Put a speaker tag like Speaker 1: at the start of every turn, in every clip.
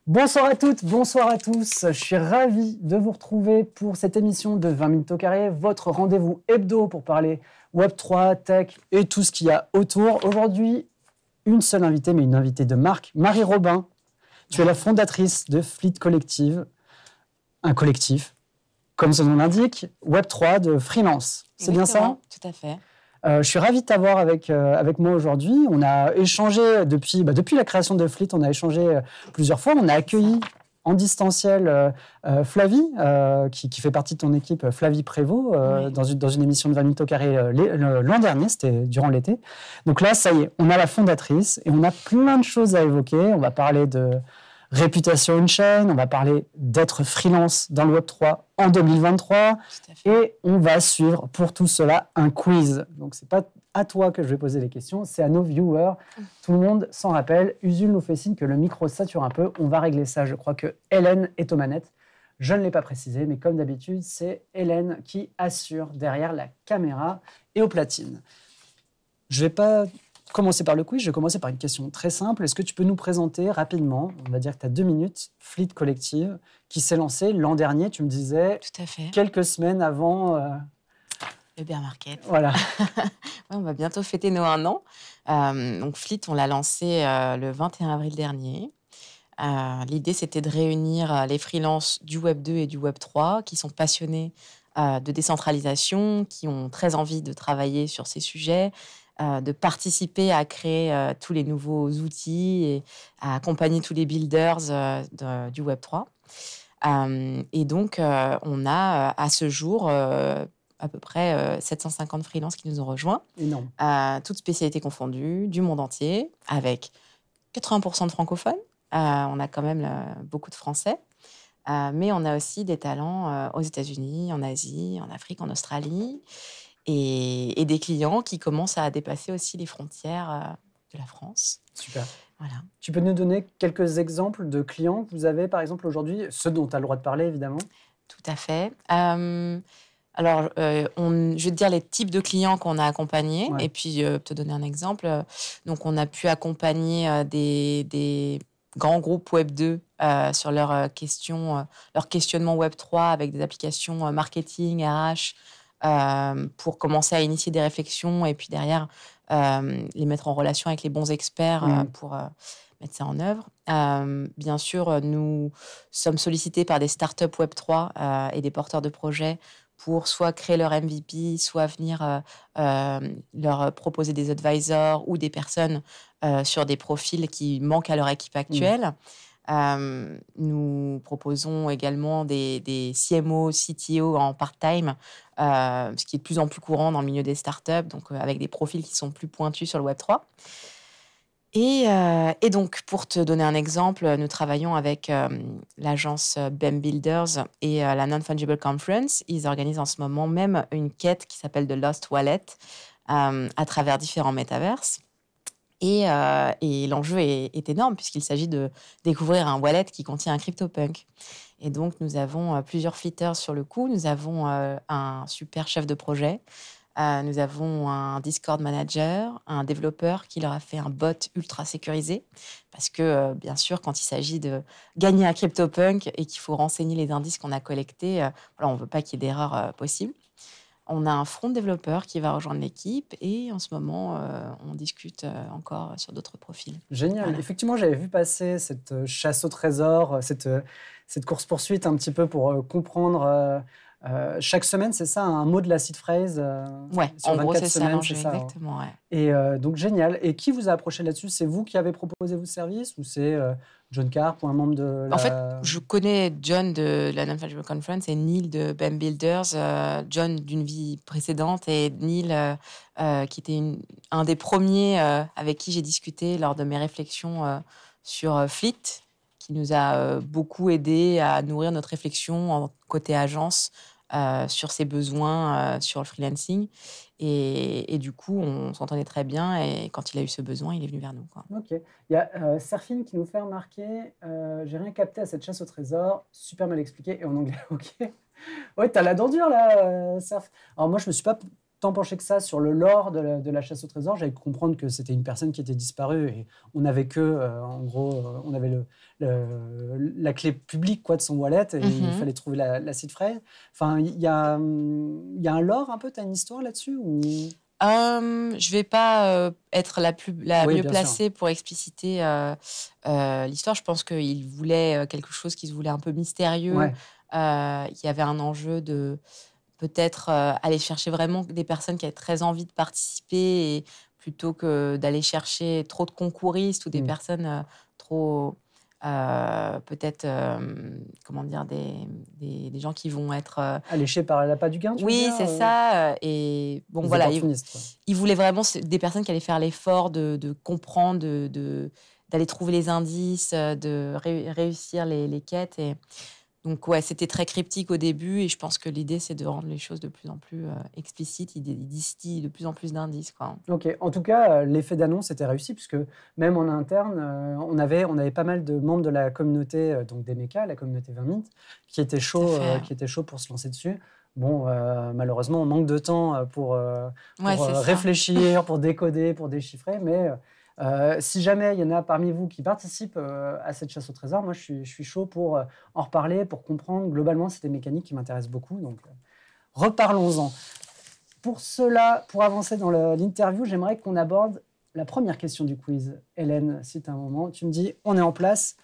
Speaker 1: Bonsoir à toutes, bonsoir à tous. Je suis ravi de vous retrouver pour cette émission de 20 minutes au carré, votre rendez-vous hebdo pour parler Web3, tech et tout ce qu'il y a autour. Aujourd'hui, une seule invitée, mais une invitée de marque, Marie Robin. Tu es la fondatrice de Fleet Collective, un collectif, comme son nom l'indique, Web3 de freelance. C'est bien ça?
Speaker 2: Tout à fait.
Speaker 1: Je suis ravi de t'avoir avec moi aujourd'hui. On a échangé depuis la création de Fleet, on a échangé plusieurs fois. On a accueilli en distanciel Flavie, qui fait partie de ton équipe, Flavie Prévost,
Speaker 2: Oui.
Speaker 1: dans une émission de 20 minutes au carré l'an dernier, c'était durant l'été. Donc là, ça y est, on a la fondatrice et on a plein de choses à évoquer. On va parler de réputation on-chain, on va parler d'être freelance dans le Web3 en 2023
Speaker 2: Tout à fait.
Speaker 1: et on va suivre pour tout cela un quiz. Donc, ce n'est pas à toi que je vais poser les questions, c'est à nos viewers. Tout le monde s'en rappelle. Usul nous fait signe que le micro sature un peu. On va régler ça. Je crois que Hélène est aux manettes. Je ne l'ai pas précisé, mais comme d'habitude, c'est Hélène qui assure derrière la caméra et aux platines. Je ne vais pas commencer par le quiz, je vais commencer par une question très simple. Est-ce que tu peux nous présenter rapidement, on va dire que tu as 2 minutes, Fleet Collective, qui s'est lancé l'an dernier, tu me disais,
Speaker 2: Tout à fait.
Speaker 1: quelques semaines avant...
Speaker 2: Le bear market.
Speaker 1: Voilà.
Speaker 2: Ouais, on va bientôt fêter nos 1 an. Donc Fleet, on l'a lancé le 21 avril dernier. L'idée, c'était de réunir les freelances du Web 2 et du Web 3 qui sont passionnés de décentralisation, qui ont très envie de travailler sur ces sujets, de participer à créer tous les nouveaux outils et à accompagner tous les builders du Web 3. Et donc, on a à ce jour à peu près 750 freelances qui nous ont rejoints.
Speaker 1: Énorme.
Speaker 2: Toutes spécialités confondues, du monde entier, avec 80% de francophones. On a quand même beaucoup de Français. Mais on a aussi des talents aux États-Unis, en Asie, en Afrique, en Australie. Et des clients qui commencent à dépasser aussi les frontières de la France.
Speaker 1: Super.
Speaker 2: Voilà.
Speaker 1: Tu peux nous donner quelques exemples de clients que vous avez, par exemple, aujourd'hui, ceux dont tu as le droit de parler, évidemment?
Speaker 2: Tout à fait. Alors, je vais te dire les types de clients qu'on a accompagnés,
Speaker 1: Ouais.
Speaker 2: et puis te donner un exemple. Donc, on a pu accompagner des grands groupes Web 2 sur leur questionnement Web 3 avec des applications marketing, RH, pour commencer à initier des réflexions et puis derrière les mettre en relation avec les bons experts pour mettre ça en œuvre. Bien sûr, nous sommes sollicités par des startups Web3 et des porteurs de projets pour soit créer leur MVP, soit venir leur proposer des advisors ou des personnes sur des profils qui manquent à leur équipe actuelle. Nous proposons également des CMO, CTO en part-time, ce qui est de plus en plus courant dans le milieu des startups, donc avec des profils qui sont plus pointus sur le Web3. Et donc, pour te donner un exemple, nous travaillons avec l'agence BEM Builders et la Non-Fungible Conference. Ils organisent en ce moment même une quête qui s'appelle The Lost Wallet à travers différents métaverses. Et l'enjeu est énorme puisqu'il s'agit de découvrir un wallet qui contient un CryptoPunk. Et donc, nous avons plusieurs flitters sur le coup. Nous avons un super chef de projet. Nous avons un Discord manager, un développeur qui leur a fait un bot ultra sécurisé. Parce que, bien sûr, quand il s'agit de gagner un CryptoPunk et qu'il faut renseigner les indices qu'on a collectés, voilà, on ne veut pas qu'il y ait d'erreur possible. On a un front développeur qui va rejoindre l'équipe et en ce moment, on discute encore sur d'autres profils.
Speaker 1: Génial.
Speaker 2: Voilà.
Speaker 1: Effectivement, j'avais vu passer cette chasse au trésor, cette course-poursuite un petit peu pour comprendre chaque semaine, c'est ça, un mot de la seed phrase
Speaker 2: Ouais,
Speaker 1: sur
Speaker 2: en gros,
Speaker 1: 24
Speaker 2: c'est ça
Speaker 1: semaines,
Speaker 2: l'enjeu,
Speaker 1: c'est ça, hein.
Speaker 2: exactement. Ouais.
Speaker 1: Et donc, génial. Et qui vous a approché là-dessus? C'est vous qui avez proposé vos services ou c'est John Carp ou un membre de la...
Speaker 2: En fait, je connais John de la Non-Fungible Conference et Neil de BEM Builders. John d'une vie précédente et Neil qui était un des premiers avec qui j'ai discuté lors de mes réflexions sur Fleet, qui nous a beaucoup aidé à nourrir notre réflexion en côté agence sur ses besoins sur le freelancing. Et du coup, on s'entendait très bien et quand il a eu ce besoin, il est venu vers nous, quoi.
Speaker 1: Ok. Il y a Serfine qui nous fait remarquer, j'ai rien capté à cette chasse au trésor, super mal expliqué et en anglais, ok. Ouais, t'as la dent dure là, Serf. Alors moi, je me suis pas tant penché que ça sur le lore de la chasse au trésor. J'avais pu comprendre que c'était une personne qui était disparue et on n'avait en gros, on avait la clé publique quoi, de son wallet et il fallait trouver l'acide frais. Enfin, il y a un lore un peu, tu as une histoire là-dessus ou...
Speaker 2: Je vais pas être la
Speaker 1: Oui,
Speaker 2: mieux
Speaker 1: bien
Speaker 2: placée
Speaker 1: sûr.
Speaker 2: pour expliciter l'histoire. Je pense qu'il voulait quelque chose qui se voulait un peu mystérieux.
Speaker 1: Ouais.
Speaker 2: Il y avait un enjeu de peut-être aller chercher vraiment des personnes qui avaient très envie de participer et plutôt que d'aller chercher trop de concouristes ou des personnes trop peut-être comment dire des gens qui vont être
Speaker 1: Alléché par l'appât du gain, tu veux
Speaker 2: oui,
Speaker 1: dire
Speaker 2: c'est ça. Et bon,
Speaker 1: Des
Speaker 2: voilà,
Speaker 1: opportunistes, quoi.
Speaker 2: il voulait vraiment des personnes qui allaient faire l'effort de comprendre, d'aller trouver les indices, de réussir les quêtes. Et donc, ouais, c'était très cryptique au début. Et je pense que l'idée, c'est de rendre les choses de plus en plus explicites. Il distille de plus en plus d'indices, quoi.
Speaker 1: Ok. En tout cas, l'effet d'annonce était réussi puisque même en interne, on avait pas mal de membres de la communauté donc des mechas, la communauté 20 minutes,
Speaker 2: Tout à fait.
Speaker 1: qui étaient chauds pour se lancer dessus. Bon, malheureusement, on manque de temps
Speaker 2: Ouais, c'est ça.
Speaker 1: réfléchir, pour décoder, pour déchiffrer. Mais si jamais il y en a parmi vous qui participent à cette chasse au trésor, moi, je suis chaud pour en reparler, pour comprendre. Globalement, c'est des mécaniques qui m'intéressent beaucoup. Donc, reparlons-en. Pour cela, pour avancer dans l'interview, j'aimerais qu'on aborde la première question du quiz. Hélène, si tu as un moment, tu me dis, on est en place,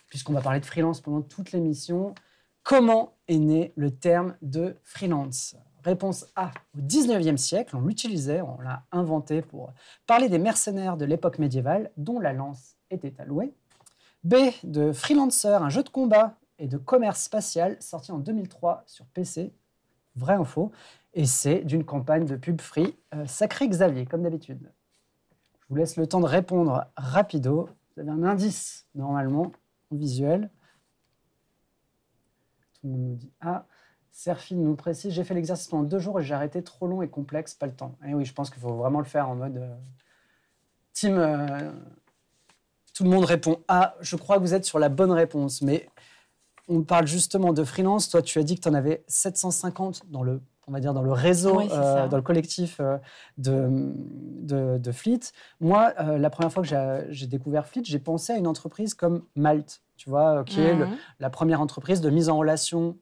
Speaker 1: puisqu'on va parler de freelance pendant toute l'émission. Comment est né le terme de freelance? Réponse A, au 19e siècle, on l'utilisait, on l'a inventé pour parler des mercenaires de l'époque médiévale dont la lance était allouée. B, de Freelancer, un jeu de combat et de commerce spatial sorti en 2003 sur PC. Vrai info. Et C, d'une campagne de pub free, Sacré Xavier, comme d'habitude. Je vous laisse le temps de répondre rapido. Vous avez un indice, normalement, en visuel. Tout le monde nous dit A. Serfine nous précise, j'ai fait l'exercice pendant 2 jours et j'ai arrêté, trop long et complexe, pas le temps. Et oui, je pense qu'il faut vraiment le faire en mode team. Tout le monde répond A. Je crois que vous êtes sur la bonne réponse, mais on parle justement de freelance. Toi, tu as dit que tu en avais 750 dans le, on va dire, dans le réseau,
Speaker 2: Oui,
Speaker 1: dans le collectif de Fleet. Moi, la première fois que j'ai découvert Fleet, j'ai pensé à une entreprise comme Malte, tu vois, qui est la première entreprise de mise en relation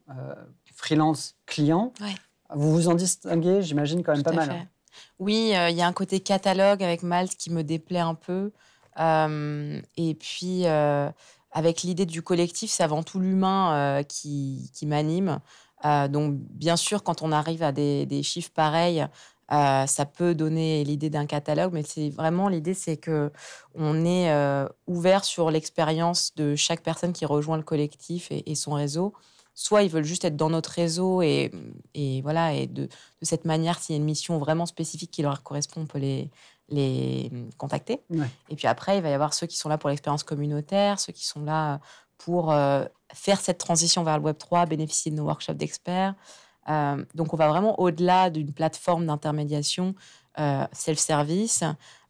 Speaker 1: freelance-client.
Speaker 2: Ouais.
Speaker 1: Vous vous en distinguez, j'imagine, quand même
Speaker 2: Tout
Speaker 1: pas
Speaker 2: à
Speaker 1: mal.
Speaker 2: fait. Oui, il y a un côté catalogue avec Malte qui me déplaît un peu. Et puis, avec l'idée du collectif, c'est avant tout l'humain qui m'anime. Donc, bien sûr, quand on arrive à des chiffres pareils, ça peut donner l'idée d'un catalogue, mais c'est vraiment l'idée, c'est que on est ouvert sur l'expérience de chaque personne qui rejoint le collectif et son réseau. Soit ils veulent juste être dans notre réseau et voilà, et de cette manière, s'il y a une mission vraiment spécifique qui leur correspond, on peut les contacter.
Speaker 1: Ouais.
Speaker 2: Et puis après, il va y avoir ceux qui sont là pour l'expérience communautaire, ceux qui sont là pour faire cette transition vers le Web3, bénéficier de nos workshops d'experts. Donc, on va vraiment au-delà d'une plateforme d'intermédiation self-service.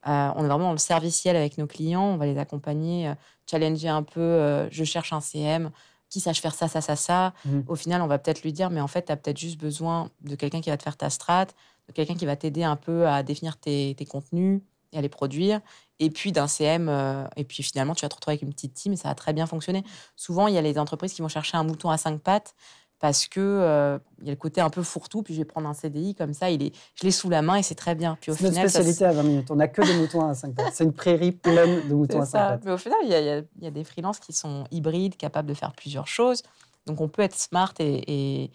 Speaker 2: On est vraiment dans le serviciel avec nos clients. On va les accompagner, challenger un peu. Je cherche un CM qui sache faire ça, ça, ça, ça. Au final, on va peut-être lui dire, mais en fait, tu as peut-être juste besoin de quelqu'un qui va te faire ta strat, de quelqu'un qui va t'aider un peu à définir tes contenus et à les produire, et puis d'un CM. Et puis finalement, tu vas te retrouver avec une petite team et ça va très bien fonctionner. Souvent, il y a les entreprises qui vont chercher un mouton à 5 pattes parce que il y a le côté un peu fourre-tout, puis je vais prendre un CDI comme ça, je l'ai sous la main et c'est très bien. Puis au
Speaker 1: C'est notre
Speaker 2: final,
Speaker 1: spécialité à 20 minutes. On n'a que des moutons à 5 pattes. C'est une prairie pleine de moutons à 5 pattes.
Speaker 2: Mais au final, il y a des freelances qui sont hybrides, capables de faire plusieurs choses. Donc, on peut être smart et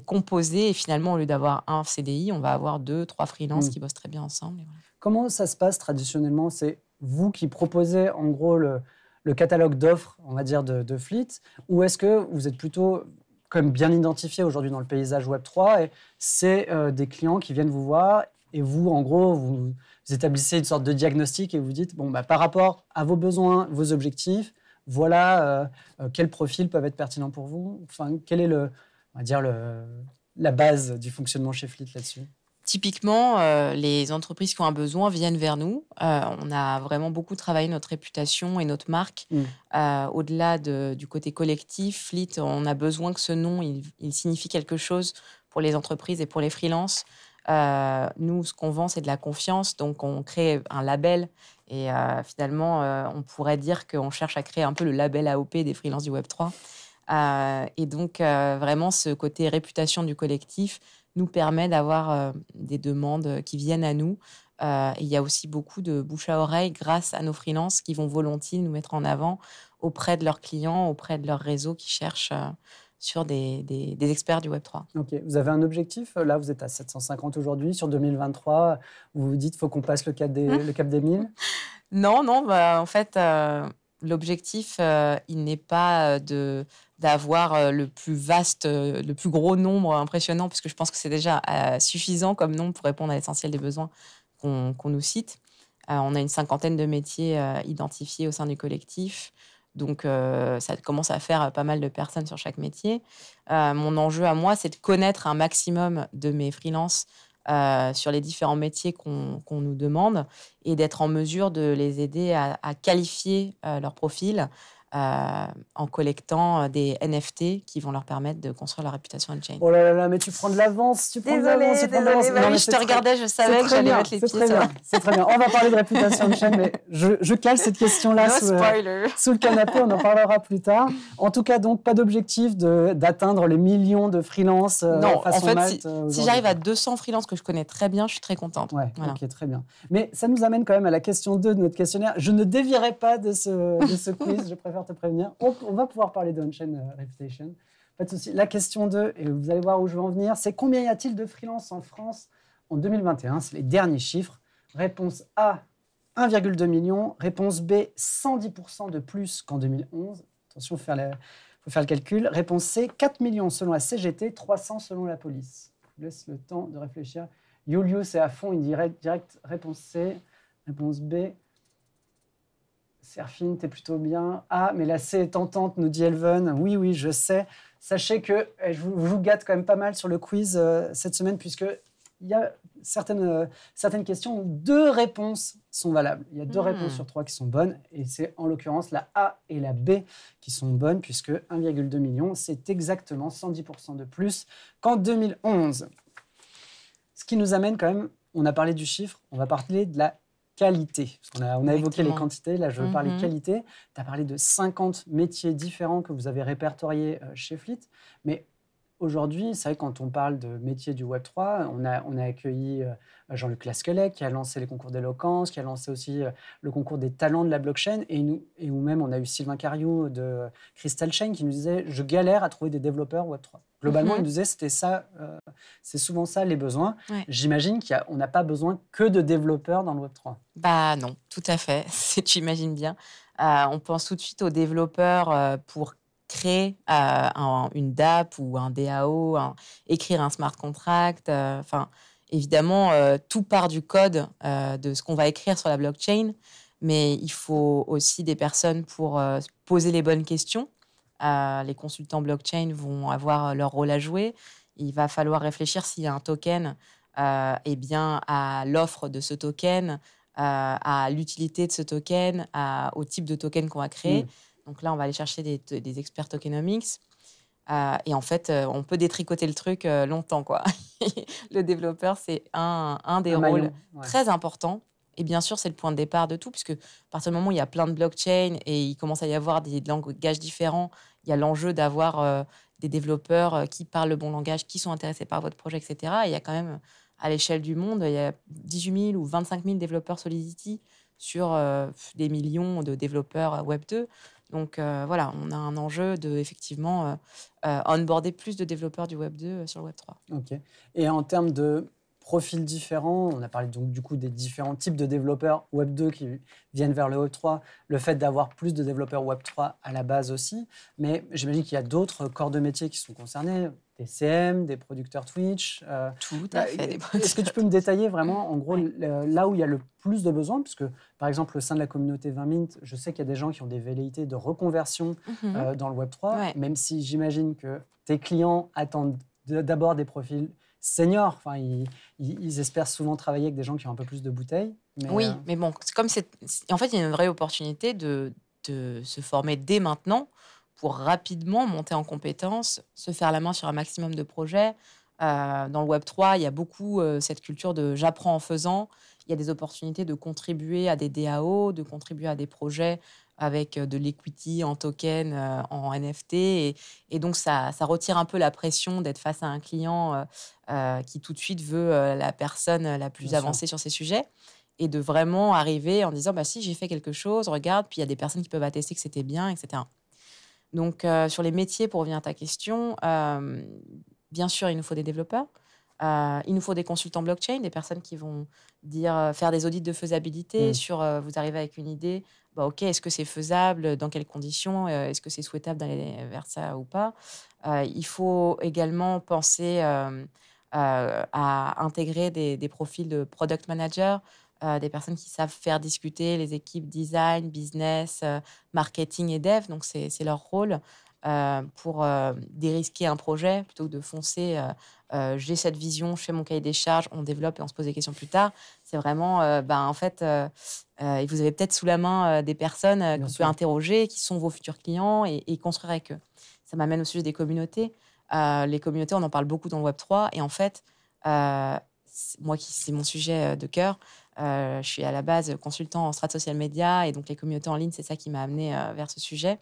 Speaker 2: composer. Et finalement, au lieu d'avoir un CDI, on va avoir 2, 3 freelances qui bossent très bien ensemble. Et voilà.
Speaker 1: Comment ça se passe traditionnellement? C'est vous qui proposez en gros le catalogue d'offres, on va dire, de Fleet, ou est-ce que vous êtes plutôt comme bien identifié aujourd'hui dans le paysage Web3 et c'est des clients qui viennent vous voir et vous, en gros, vous établissez une sorte de diagnostic et vous dites, bon, bah, par rapport à vos besoins, vos objectifs, voilà quels profils peuvent être pertinents pour vous. Enfin, quelle est on va dire la base du fonctionnement chez Fleet là-dessus?
Speaker 2: Typiquement, les entreprises qui ont un besoin viennent vers nous. On a vraiment beaucoup travaillé notre réputation et notre marque. Au-delà du côté collectif, Fleet, on a besoin que ce nom, il signifie quelque chose pour les entreprises et pour les freelances. Nous, ce qu'on vend, c'est de la confiance. Donc, on crée un label. Et finalement, on pourrait dire qu'on cherche à créer un peu le label AOP des freelances du Web3. Et donc, vraiment, ce côté réputation du collectif nous permet d'avoir des demandes qui viennent à nous. Et il y a aussi beaucoup de bouche à oreille grâce à nos freelances qui vont volontiers nous mettre en avant auprès de leurs clients, auprès de leur réseau qui cherchent sur des experts du Web3.
Speaker 1: Ok. Vous avez un objectif? Là, vous êtes à 750 aujourd'hui. Sur 2023, vous vous dites qu'il faut qu'on passe le cap des 1000?
Speaker 2: Non, en fait, l'objectif, il n'est pas d'avoir le plus vaste, le plus gros nombre impressionnant, puisque je pense que c'est déjà suffisant comme nombre pour répondre à l'essentiel des besoins qu'on nous cite. On a une 50aine de métiers identifiés au sein du collectif. Donc, ça commence à faire pas mal de personnes sur chaque métier. Mon enjeu à moi, c'est de connaître un maximum de mes freelances sur les différents métiers qu'on nous demande et d'être en mesure de les aider à qualifier leur profil en collectant des NFT qui vont leur permettre de construire leur réputation on-chain.
Speaker 1: Oh là là, mais tu prends de l'avance.
Speaker 2: Désolée, je te regardais, je savais que j'allais mettre les pieds sur la...
Speaker 1: C'est très bien. On va parler de réputation on-chain, mais je cale cette question-là sous le canapé, on en parlera plus tard. En tout cas, donc, pas d'objectif d'atteindre les millions de freelances
Speaker 2: non, en fait,
Speaker 1: Malte,
Speaker 2: si j'arrive à 200 freelances que je connais très bien, je suis très contente.
Speaker 1: Ouais,
Speaker 2: voilà.
Speaker 1: Ok, très bien. Mais ça nous amène quand même à la question 2 de notre questionnaire. Je ne dévierai pas de ce quiz, je préfère te prévenir. On va pouvoir parler de on-chain reputation. Pas de souci. La question 2, et vous allez voir où je veux en venir, c'est combien y a-t-il de freelance en France en 2021? C'est les derniers chiffres. Réponse A, 1,2 million. Réponse B, 110% de plus qu'en 2011. Attention, il faut faire le calcul. Réponse C, 4 millions selon la CGT, 300 selon la police. Je vous laisse le temps de réfléchir. Yulius c'est à fond, il dirait direct réponse C. Réponse B. Serfine, t'es plutôt bien. Ah, mais la C est tentante, nous dit Elven. Oui, je sais. Sachez que je vous gâte quand même pas mal sur le quiz cette semaine, puisqu'il y a certaines questions où 2 réponses sont valables. Il y a 2 réponses sur 3 qui sont bonnes, et c'est en l'occurrence la A et la B qui sont bonnes, puisque 1,2 million, c'est exactement 110% de plus qu'en 2011. Ce qui nous amène quand même, on a parlé du chiffre, on va parler de la qualité. On a évoqué les quantités, là je veux parler qualité. Tu as parlé de 50 métiers différents que vous avez répertoriés chez Fleet, mais aujourd'hui, c'est vrai que quand on parle de métiers du Web3, on a accueilli Jean-Luc Lasquelet qui a lancé les concours d'éloquence, qui a lancé aussi le concours des talents de la blockchain, et nous-mêmes, on a eu Sylvain Cariou de Crystal Chain qui nous disait « Je galère à trouver des développeurs Web3 ». Globalement, il nous disait c'était ça, c'est souvent ça les besoins. Ouais. J'imagine qu'on n'a pas besoin que de développeurs dans le Web3.
Speaker 2: Bah non, tout à fait. Tu imagines bien. On pense tout de suite aux développeurs pour créer une DApp ou un DAO, écrire un smart contract. Évidemment, tout part du code de ce qu'on va écrire sur la blockchain, mais il faut aussi des personnes pour poser les bonnes questions. Les consultants blockchain vont avoir leur rôle à jouer. Il va falloir réfléchir s'il y a un token, à l'offre de ce token, à l'utilité de ce token, au type de token qu'on va créer. Donc là, on va aller chercher des experts tokenomics. Et en fait, on peut détricoter le truc longtemps, quoi. Le développeur, c'est un des rôles très importants. Et bien sûr, c'est le point de départ de tout, puisque à partir du moment où il y a plein de blockchains et il commence à y avoir des langages différents, il y a l'enjeu d'avoir des développeurs qui parlent le bon langage, qui sont intéressés par votre projet, etc. Et il y a quand même, à l'échelle du monde, il y a 18 000 ou 25 000 développeurs Solidity sur des millions de développeurs Web2. Donc voilà, on a un enjeu de effectivement onboarder plus de développeurs du Web2 sur le Web3.
Speaker 1: Ok. Et en termes de profils différents, on a parlé donc du coup des différents types de développeurs Web2 qui viennent vers le Web3, le fait d'avoir plus de développeurs Web3 à la base aussi, mais j'imagine qu'il y a d'autres corps de métier qui sont concernés, des CM, des producteurs Twitch.
Speaker 2: Tout à fait.
Speaker 1: Est-ce que tu peux me détailler vraiment, en gros, là où il y a le plus de besoins, puisque par exemple au sein de la communauté 20 Mint, je sais qu'il y a des gens qui ont des velléités de reconversion dans le Web3, même si j'imagine que tes clients attendent d'abord des profils seniors. Enfin, ils espèrent souvent travailler avec des gens qui ont un peu plus de bouteilles.
Speaker 2: Mais bon, en fait, il y a une vraie opportunité de se former dès maintenant pour rapidement monter en compétences, se faire la main sur un maximum de projets, Dans le Web3, il y a beaucoup cette culture de j'apprends en faisant. Il y a des opportunités de contribuer à des DAO, de contribuer à des projets avec de l'equity en token, en NFT. Et donc, ça retire un peu la pression d'être face à un client qui tout de suite veut la personne la plus
Speaker 1: Bien sûr.
Speaker 2: avancée sur ces sujets. Et de vraiment arriver en disant, bah, si j'ai fait quelque chose, regarde, puis il y a des personnes qui peuvent attester que c'était bien, etc. Donc, sur les métiers, pour revenir à ta question, bien sûr, il nous faut des développeurs. Il nous faut des consultants blockchain, des personnes qui vont faire des audits de faisabilité sur vous arrivez avec une idée, bah, OK, est-ce que c'est faisable, dans quelles conditions, est-ce que c'est souhaitable d'aller vers ça ou pas. Il faut également penser à intégrer des profils de product manager, des personnes qui savent faire discuter les équipes design, business, marketing et dev. Donc, c'est leur rôle pour dérisquer un projet plutôt que de foncer. J'ai cette vision, je fais mon cahier des charges, on développe et on se pose des questions plus tard. C'est vraiment, en fait, et vous avez peut-être sous la main des personnes que
Speaker 1: Bien
Speaker 2: vous
Speaker 1: sûr.
Speaker 2: pouvez interroger, qui sont vos futurs clients et construire avec eux. Ça m'amène au sujet des communautés. Les communautés, on en parle beaucoup dans le Web3. Et en fait, c'est mon sujet de cœur. Je suis à la base consultant en strat social media. Et donc, les communautés en ligne, c'est ça qui m'a amené vers ce sujet.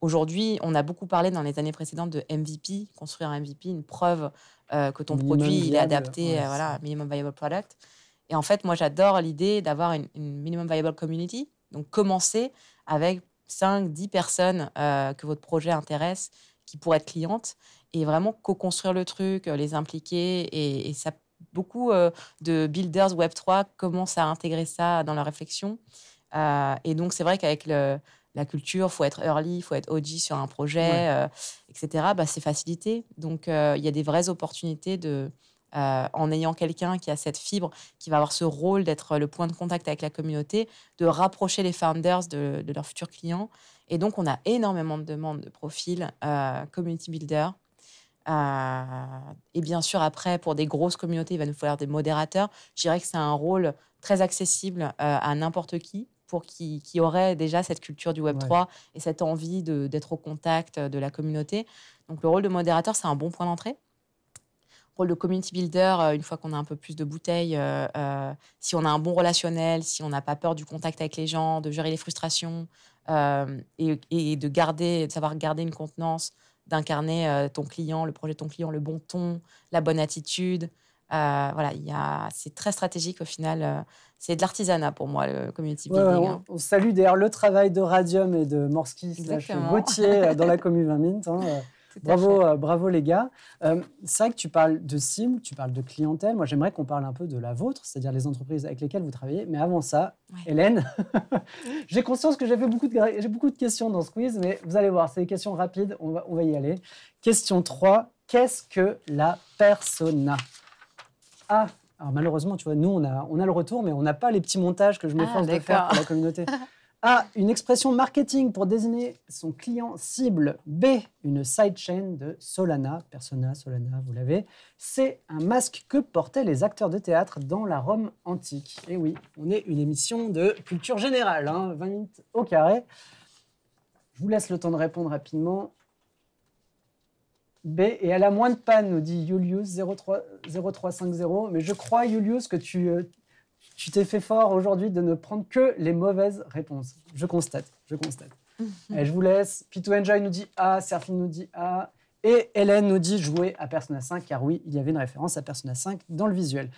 Speaker 2: Aujourd'hui, on a beaucoup parlé dans les années précédentes de MVP, construire un MVP, une preuve que ton
Speaker 1: Minimum
Speaker 2: produit il est
Speaker 1: viable,
Speaker 2: adapté,
Speaker 1: ouais,
Speaker 2: voilà, minimum viable product. Et en fait, moi, j'adore l'idée d'avoir une minimum viable community. Donc, commencer avec 5-10 personnes que votre projet intéresse, qui pourraient être clientes, et vraiment co-construire le truc, les impliquer. Et ça, beaucoup de builders Web3 commencent à intégrer ça dans leur réflexion. Et donc, c'est vrai qu'avec la culture, il faut être early, il faut être OG sur un projet, etc. Bah, c'est facilité. Donc, il y a des vraies opportunités en ayant quelqu'un qui a cette fibre, qui va avoir ce rôle d'être le point de contact avec la communauté, de rapprocher les founders de leurs futurs clients. Et donc, on a énormément de demandes de profils community builder. Et bien sûr, après, pour des grosses communautés, il va nous falloir des modérateurs. Je dirais que c'est un rôle très accessible à n'importe qui, pour qui aurait déjà cette culture du Web3 et cette envie d'être au contact de la communauté. Donc, le rôle de modérateur, c'est un bon point d'entrée. Rôle de community builder, une fois qu'on a un peu plus de bouteilles, si on a un bon relationnel, si on n'a pas peur du contact avec les gens, de gérer les frustrations et de savoir garder une contenance, d'incarner ton client, le projet de ton client, le bon ton, la bonne attitude. Voilà, c'est très stratégique au final. C'est de l'artisanat pour moi, le community building. Hein.
Speaker 1: On salue d'ailleurs le travail de Radium et de Morsky / Gauthier dans la Commu 20 Mint. Bravo les gars. C'est vrai que tu parles de cible, tu parles de clientèle. Moi, j'aimerais qu'on parle un peu de la vôtre, c'est-à-dire les entreprises avec lesquelles vous travaillez. Mais avant ça, Hélène, j'ai conscience que j'ai beaucoup de questions dans ce quiz, mais vous allez voir, c'est des questions rapides, on va y aller. Question 3, qu'est-ce que la persona? Alors malheureusement, tu vois, nous, on a le retour, mais on n'a pas les petits montages que je m'efforce de faire pour la communauté. A, une expression marketing pour désigner son client cible. B, une sidechain de Solana. Persona, Solana, vous l'avez. C, un masque que portaient les acteurs de théâtre dans la Rome antique. Et oui, on est une émission de culture générale, 20 minutes au carré. Je vous laisse le temps de répondre rapidement. B, et elle a moins de panne, nous dit Julius 0350. Mais je crois, Julius, que tu t'es fait fort aujourd'hui de ne prendre que les mauvaises réponses. Je constate. Et je vous laisse. P2Enjoy nous dit A, Serfine nous dit A, et Hélène nous dit jouer à Persona 5, car oui, il y avait une référence à Persona 5 dans le visuel.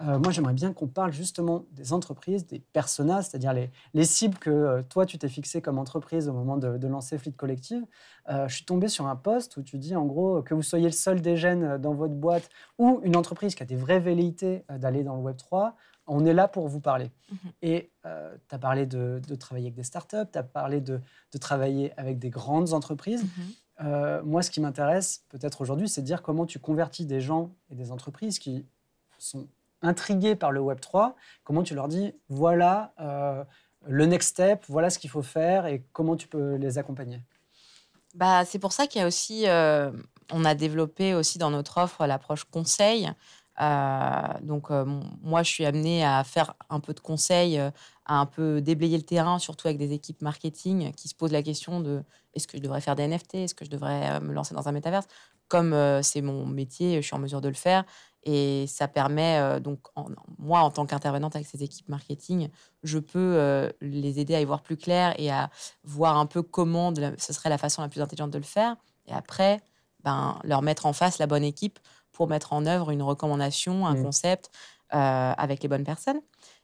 Speaker 1: Moi, j'aimerais bien qu'on parle justement des entreprises, des personas, c'est-à-dire les cibles que toi, tu t'es fixé comme entreprise au moment de lancer Fleet Collective. Je suis tombé sur un post où tu dis, en gros, que vous soyez le seul des jeunes dans votre boîte ou une entreprise qui a des vraies velléités d'aller dans le Web3, on est là pour vous parler. Et tu as parlé de travailler avec des startups, tu as parlé de travailler avec des grandes entreprises. Moi, ce qui m'intéresse peut-être aujourd'hui, c'est de dire comment tu convertis des gens et des entreprises qui sont intrigués par le Web3, comment tu leur dis, voilà le next step, voilà ce qu'il faut faire et comment tu peux les accompagner?
Speaker 2: C'est pour ça qu'il y a aussi, on a développé aussi dans notre offre l'approche conseil. Moi, je suis amenée à faire un peu de conseils, à un peu déblayer le terrain, surtout avec des équipes marketing qui se posent la question de est-ce que je devrais faire des NFT, est-ce que je devrais me lancer dans un métaverse. Comme c'est mon métier, je suis en mesure de le faire. Et ça permet, moi, en tant qu'intervenante avec ces équipes marketing, je peux les aider à y voir plus clair et à voir un peu comment ce serait la façon la plus intelligente de le faire. Et après, leur mettre en face la bonne équipe pour mettre en œuvre une recommandation, un concept avec les bonnes personnes.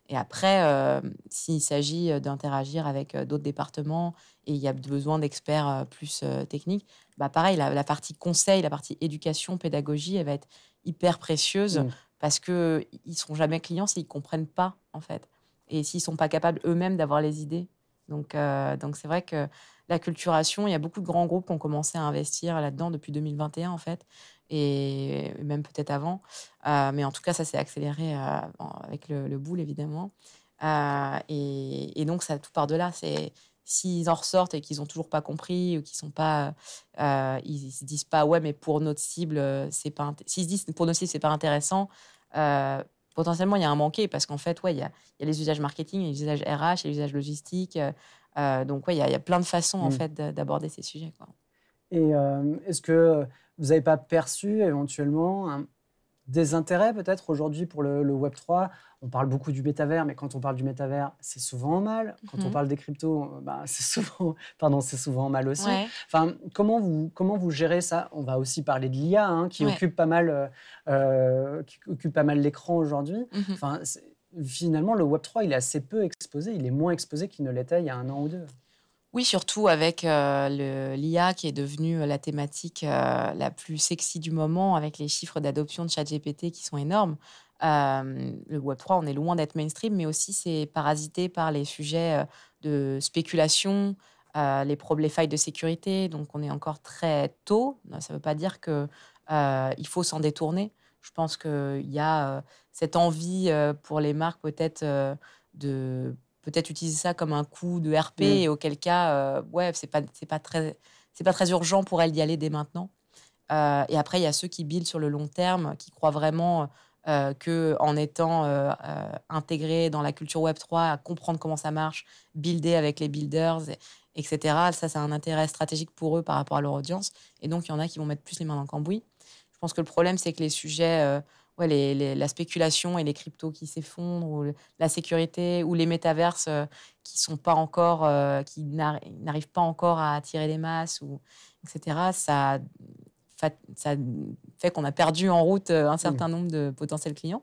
Speaker 2: Et après, s'il s'agit d'interagir avec d'autres départements et il y a besoin d'experts plus techniques, pareil, la partie conseil, la partie éducation, pédagogie, elle va être hyper précieuse parce qu'ils ne seront jamais clients s'ils ne comprennent pas, en fait. Et s'ils ne sont pas capables eux-mêmes d'avoir les idées. Donc c'est vrai que la culturation, il y a beaucoup de grands groupes qui ont commencé à investir là-dedans depuis 2021, en fait, et même peut-être avant. Mais en tout cas, ça s'est accéléré avec le boule, évidemment. Et donc, ça tout part de là. C'est s'ils en ressortent et qu'ils n'ont toujours pas compris ou qu'ils sont pas, ils se disent pas ouais, mais pour notre cible, c'est pas. S'ils se disent pour notre cible, c'est pas intéressant. Potentiellement, il y a un manqué parce qu'en fait, ouais, il y a les usages marketing, il y a les usages RH, il y a les usages logistiques. Donc, ouais, il y a plein de façons en fait d'aborder ces sujets, quoi.
Speaker 1: Et est-ce que vous n'avez pas perçu éventuellement un désintérêt peut-être aujourd'hui pour le Web3? On parle beaucoup du métavers, mais quand on parle du métavers, c'est souvent en mal. Quand on parle des cryptos, c'est souvent en mal aussi.
Speaker 2: Ouais.
Speaker 1: Enfin, comment vous gérez ça? On va aussi parler de l'IA, qui occupe pas mal l'écran aujourd'hui. Enfin, finalement, le Web3, il est assez peu exposé. Il est moins exposé qu'il ne l'était il y a 1 an ou 2.
Speaker 2: Oui, surtout avec l'IA qui est devenue la thématique la plus sexy du moment, avec les chiffres d'adoption de ChatGPT qui sont énormes. Le Web3, on est loin d'être mainstream, mais aussi c'est parasité par les sujets de spéculation, les failles de sécurité. Donc, on est encore très tôt. Ça ne veut pas dire qu'il faut s'en détourner. Je pense qu'il y a cette envie pour les marques peut-être de peut-être utiliser ça comme un coup de RP, et auquel cas, ouais, c'est pas très urgent pour elle d'y aller dès maintenant. Et après, il y a ceux qui build sur le long terme, qui croient vraiment qu'en étant intégrés dans la culture Web3, à comprendre comment ça marche, builder avec les builders, etc. Ça, c'est un intérêt stratégique pour eux par rapport à leur audience. Et donc, il y en a qui vont mettre plus les mains dans le cambouis. Je pense que le problème, c'est que les sujets, la spéculation et les cryptos qui s'effondrent, ou la sécurité, ou les métaverses qui sont pas encore, qui n'arrivent pas encore à attirer les masses, etc. Ça fait qu'on a perdu en route un certain nombre de potentiels clients.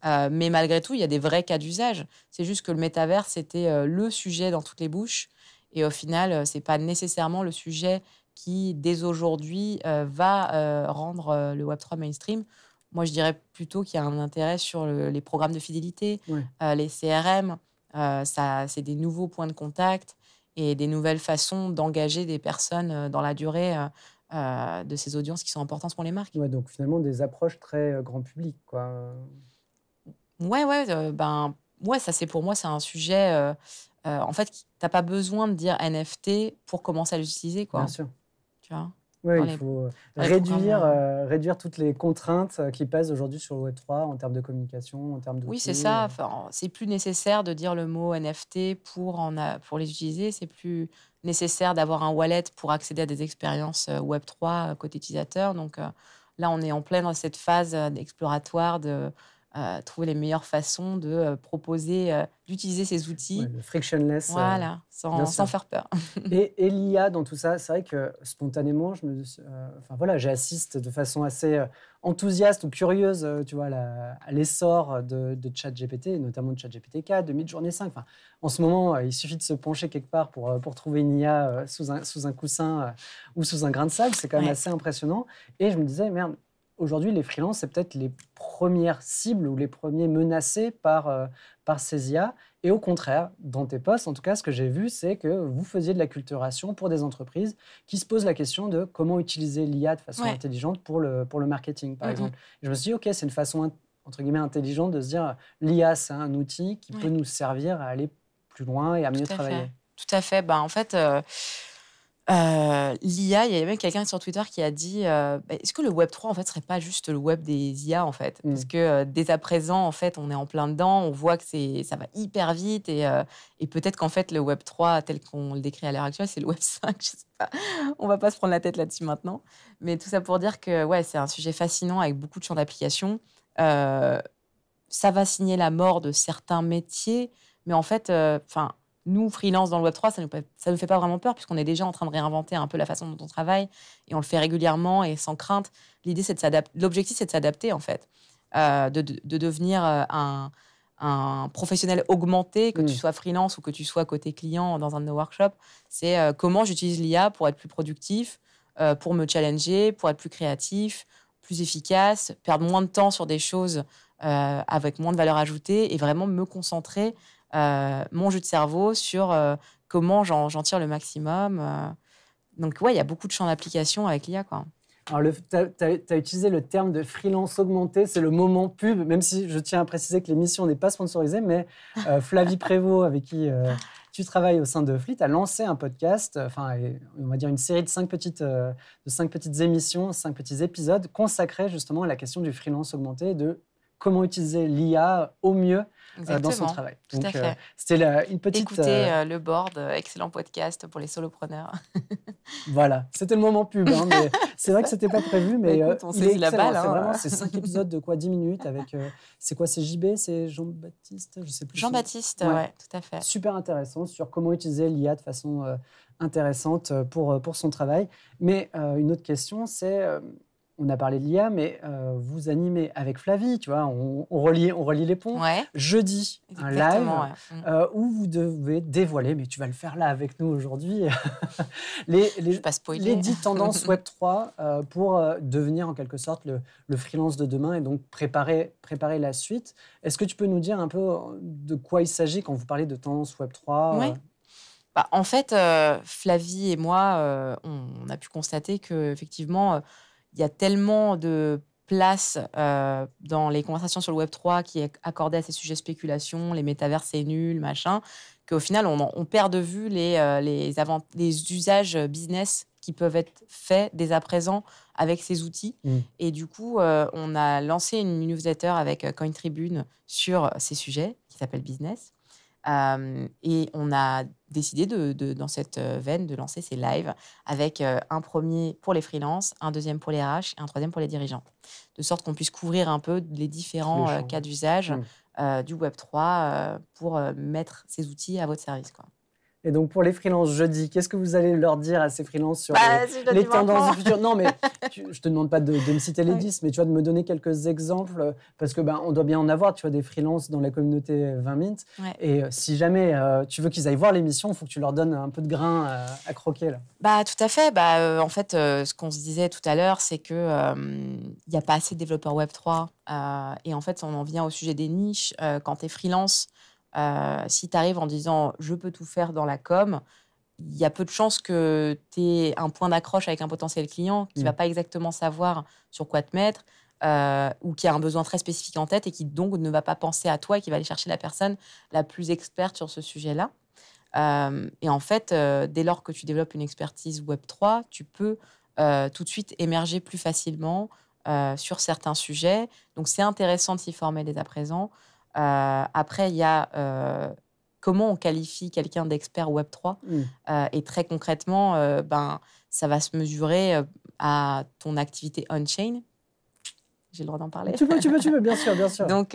Speaker 2: Mais malgré tout, il y a des vrais cas d'usage. C'est juste que le métavers, c'était le sujet dans toutes les bouches. Et au final, ce n'est pas nécessairement le sujet qui, dès aujourd'hui, va rendre le Web3 mainstream. Moi, je dirais plutôt qu'il y a un intérêt sur les programmes de fidélité, les CRM. C'est des nouveaux points de contact et des nouvelles façons d'engager des personnes dans la durée de ces audiences qui sont importantes pour les marques.
Speaker 1: Ouais, donc finalement, des approches très grand public, quoi.
Speaker 2: Ouais, ça, c'est pour moi, c'est un sujet. En fait, tu n'as pas besoin de dire NFT pour commencer à l'utiliser, quoi.
Speaker 1: Bien sûr.
Speaker 2: Tu vois,
Speaker 1: Oui,
Speaker 2: dans
Speaker 1: il
Speaker 2: les-
Speaker 1: faut
Speaker 2: dans les
Speaker 1: réduire toutes les contraintes qui pèsent aujourd'hui sur le Web3 en termes de communication, en termes
Speaker 2: Oui,
Speaker 1: d'outils.
Speaker 2: c'est ça. Enfin, c'est plus nécessaire de dire le mot NFT pour les utiliser. C'est plus nécessaire d'avoir un wallet pour accéder à des expériences Web3 côté utilisateur. Donc là, on est en plein dans cette phase exploratoire de trouver les meilleures façons de proposer, d'utiliser ces outils.
Speaker 1: Le frictionless.
Speaker 2: Voilà,
Speaker 1: bien
Speaker 2: sans
Speaker 1: sûr.
Speaker 2: faire peur.
Speaker 1: Et l'IA dans tout ça, c'est vrai que spontanément, j'assiste de façon assez enthousiaste ou curieuse, tu vois, à l'essor de ChatGPT, notamment de ChatGPT 4, de Midjourney 5. Enfin, en ce moment, il suffit de se pencher quelque part pour trouver une IA sous un coussin ou sous un grain de sable. C'est quand même assez impressionnant. Et je me disais, merde, aujourd'hui, les freelances, c'est peut-être les premières cibles ou les premiers menacés par ces IA. Et au contraire, dans tes posts, en tout cas, ce que j'ai vu, c'est que vous faisiez de la culturation pour des entreprises qui se posent la question de comment utiliser l'IA de façon intelligente pour le marketing, par exemple. Et je me suis dit, OK, c'est une façon, entre guillemets, intelligente de se dire, l'IA, c'est un outil qui peut nous servir à aller plus loin et à mieux travailler.
Speaker 2: Tout à fait. En fait, L'IA, il y a même quelqu'un sur Twitter qui a dit est-ce que le Web3 en fait serait pas juste le web des IA en fait? Parce que dès à présent en fait on est en plein dedans, on voit que ça va hyper vite et peut-être qu'en fait le Web3 tel qu'on le décrit à l'heure actuelle c'est le Web5, je sais pas. On va pas se prendre la tête là-dessus maintenant, mais tout ça pour dire que ouais c'est un sujet fascinant avec beaucoup de champs d'application. Ça va signer la mort de certains métiers, mais en fait, nous, freelance dans le Web3, ça nous fait pas vraiment peur, puisqu'on est déjà en train de réinventer un peu la façon dont on travaille, et on le fait régulièrement et sans crainte. L'objectif, c'est de s'adapter, en fait, de devenir un professionnel augmenté, que tu sois freelance ou que tu sois côté client dans un de nos workshops. C'est comment j'utilise l'IA pour être plus productif, pour me challenger, pour être plus créatif, plus efficace, perdre moins de temps sur des choses avec moins de valeur ajoutée et vraiment me concentrer mon jeu de cerveau sur comment j'en tire le maximum. Donc, ouais, il y a beaucoup de champs d'application avec l'IA, quoi.
Speaker 1: Alors, tu as utilisé le terme de freelance augmenté, c'est le moment pub, même si je tiens à préciser que l'émission n'est pas sponsorisée, mais Flavie Prévost, avec qui tu travailles au sein de Fleet, a lancé un podcast, on va dire une série de 5 petites émissions, 5 petits épisodes consacrés justement à la question du freelance augmenté et de comment utiliser l'IA au mieux dans son travail.
Speaker 2: Tout à fait.
Speaker 1: C'était une petite...
Speaker 2: Écoutez le board, excellent podcast pour les solopreneurs.
Speaker 1: Voilà, c'était le moment pub, hein, mais c'est vrai que c'était pas prévu, mais
Speaker 2: écoute, on saisit la balle.
Speaker 1: C'est vraiment 5 épisodes de quoi 10 minutes avec... c'est quoi, c'est JB, c'est Jean-Baptiste, je sais plus.
Speaker 2: Jean-Baptiste, ouais, tout à fait.
Speaker 1: Super intéressant sur comment utiliser l'IA de façon intéressante pour son travail. Mais une autre question, c'est... on a parlé de l'IA, mais vous animez avec Flavie, tu vois, on relie les ponts.
Speaker 2: Ouais.
Speaker 1: Jeudi, un live où vous devez dévoiler, mais tu vas le faire là avec nous aujourd'hui, les 10 tendances Web3 pour devenir en quelque sorte le freelance de demain et donc préparer la suite. Est-ce que tu peux nous dire un peu de quoi il s'agit quand vous parlez de tendances Web3
Speaker 2: Ouais. En fait, Flavie et moi, on a pu constater qu'effectivement, il y a tellement de place dans les conversations sur le Web3 qui est accordée à ces sujets spéculation, les métavers c'est nul, machin, qu'au final, on perd de vue les usages business qui peuvent être faits dès à présent avec ces outils. Et du coup, on a lancé une newsletter avec CoinTribune sur ces sujets qui s'appelle Business. Et on a décidé dans cette veine de lancer ces lives avec un premier pour les freelances, un deuxième pour les RH et un troisième pour les dirigeants. De sorte qu'on puisse couvrir un peu les différents cas d'usage du Web3 pour mettre ces outils à votre service, quoi.
Speaker 1: Et donc, pour les freelances jeudi, qu'est-ce que vous allez leur dire à ces freelances sur les tendances du futur? Non, mais je ne te demande pas de me citer les 10, mais tu vois, de me donner quelques exemples, parce que on doit bien en avoir, tu vois, des freelances dans la communauté 20 Mint. Ouais. Et si jamais tu veux qu'ils aillent voir l'émission, il faut que tu leur donnes un peu de grain à croquer, là.
Speaker 2: Tout à fait. En fait, ce qu'on se disait tout à l'heure, c'est qu'il n'y a pas assez de développeurs Web3. Et en fait, on en vient au sujet des niches. Quand tu es freelance, si tu arrives en disant « je peux tout faire dans la com », il y a peu de chances que tu aies un point d'accroche avec un potentiel client qui ne va pas exactement savoir sur quoi te mettre ou qui a un besoin très spécifique en tête et qui donc ne va pas penser à toi et qui va aller chercher la personne la plus experte sur ce sujet-là. Et en fait, dès lors que tu développes une expertise Web3, tu peux tout de suite émerger plus facilement sur certains sujets. Donc, c'est intéressant de s'y former dès à présent. Après, il y a comment on qualifie quelqu'un d'expert Web3. Et très concrètement, ça va se mesurer à ton activité on-chain. J'ai le droit d'en parler?
Speaker 1: Tu peux, bien sûr, bien sûr.
Speaker 2: Donc,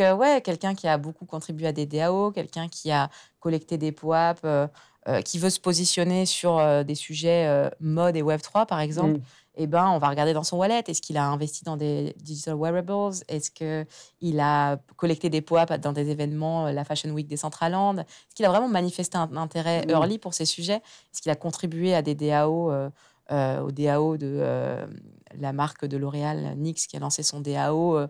Speaker 2: quelqu'un qui a beaucoup contribué à des DAO, quelqu'un qui a collecté des POAP, qui veut se positionner sur des sujets mode et Web3, par exemple. On va regarder dans son wallet. Est-ce qu'il a investi dans des digital wearables? Est-ce qu'il a collecté des POAP dans des événements, la Fashion Week Decentraland? Est-ce qu'il a vraiment manifesté un intérêt early pour ces sujets? Est-ce qu'il a contribué à des DAO, au DAO de la marque de L'Oréal, NYX, qui a lancé son DAO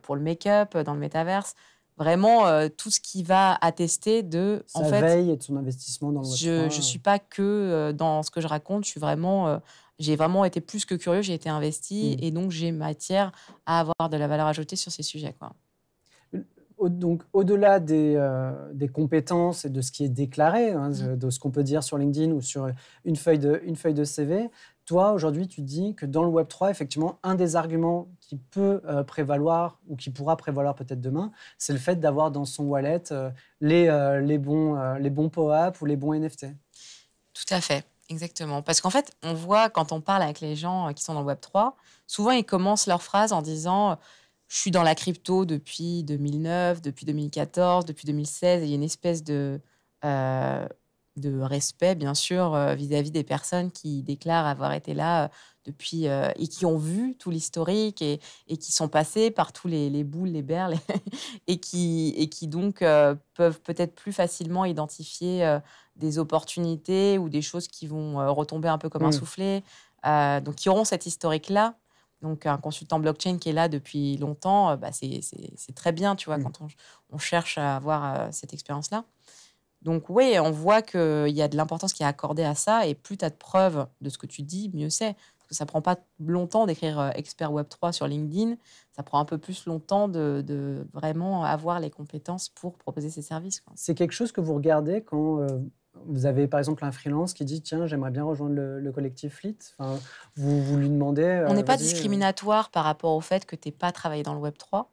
Speaker 2: pour le make-up dans le métaverse? Vraiment, tout ce qui va attester de...
Speaker 1: Sa veille et de son investissement dans le Web3.
Speaker 2: Je ne suis pas que dans ce que je raconte, j'ai vraiment été plus que curieux, j'ai été investie et donc j'ai matière à avoir de la valeur ajoutée sur ces sujets, quoi.
Speaker 1: Donc, au-delà des compétences et de ce qui est déclaré, hein, de ce qu'on peut dire sur LinkedIn ou sur une feuille de CV, toi, aujourd'hui, tu dis que dans le Web3, effectivement, un des arguments qui peut prévaloir ou qui pourra prévaloir peut-être demain, c'est le fait d'avoir dans son wallet les bons POAP ou les bons NFT.
Speaker 2: Tout à fait, exactement. Parce qu'en fait, on voit quand on parle avec les gens qui sont dans le Web3, souvent ils commencent leur phrase en disant je suis dans la crypto depuis 2009, depuis 2014, depuis 2016. Et il y a une espèce euh, de respect, bien sûr, vis-à-vis des personnes qui déclarent avoir été là depuis et qui ont vu tout l'historique et qui sont passés par tous les boules, les berles et qui donc peuvent peut-être plus facilement identifier des opportunités ou des choses qui vont retomber un peu comme un soufflet. Donc, qui auront cet historique-là. Donc, un consultant blockchain qui est là depuis longtemps, c'est très bien, tu vois, quand on cherche à avoir cette expérience-là. Donc, oui, on voit qu'il y a de l'importance qui est accordée à ça. Et plus tu as de preuves de ce que tu dis, mieux c'est. Parce que ça ne prend pas longtemps d'écrire expert Web3 sur LinkedIn. Ça prend un peu plus longtemps de vraiment avoir les compétences pour proposer ces services, quoi.
Speaker 1: C'est quelque chose que vous regardez quand vous avez, par exemple, un freelance qui dit « Tiens, j'aimerais bien rejoindre le collectif Fleet ». Enfin, vous lui demandez…
Speaker 2: On n'est pas discriminatoire par rapport au fait que tu n'aies pas travaillé dans le Web3.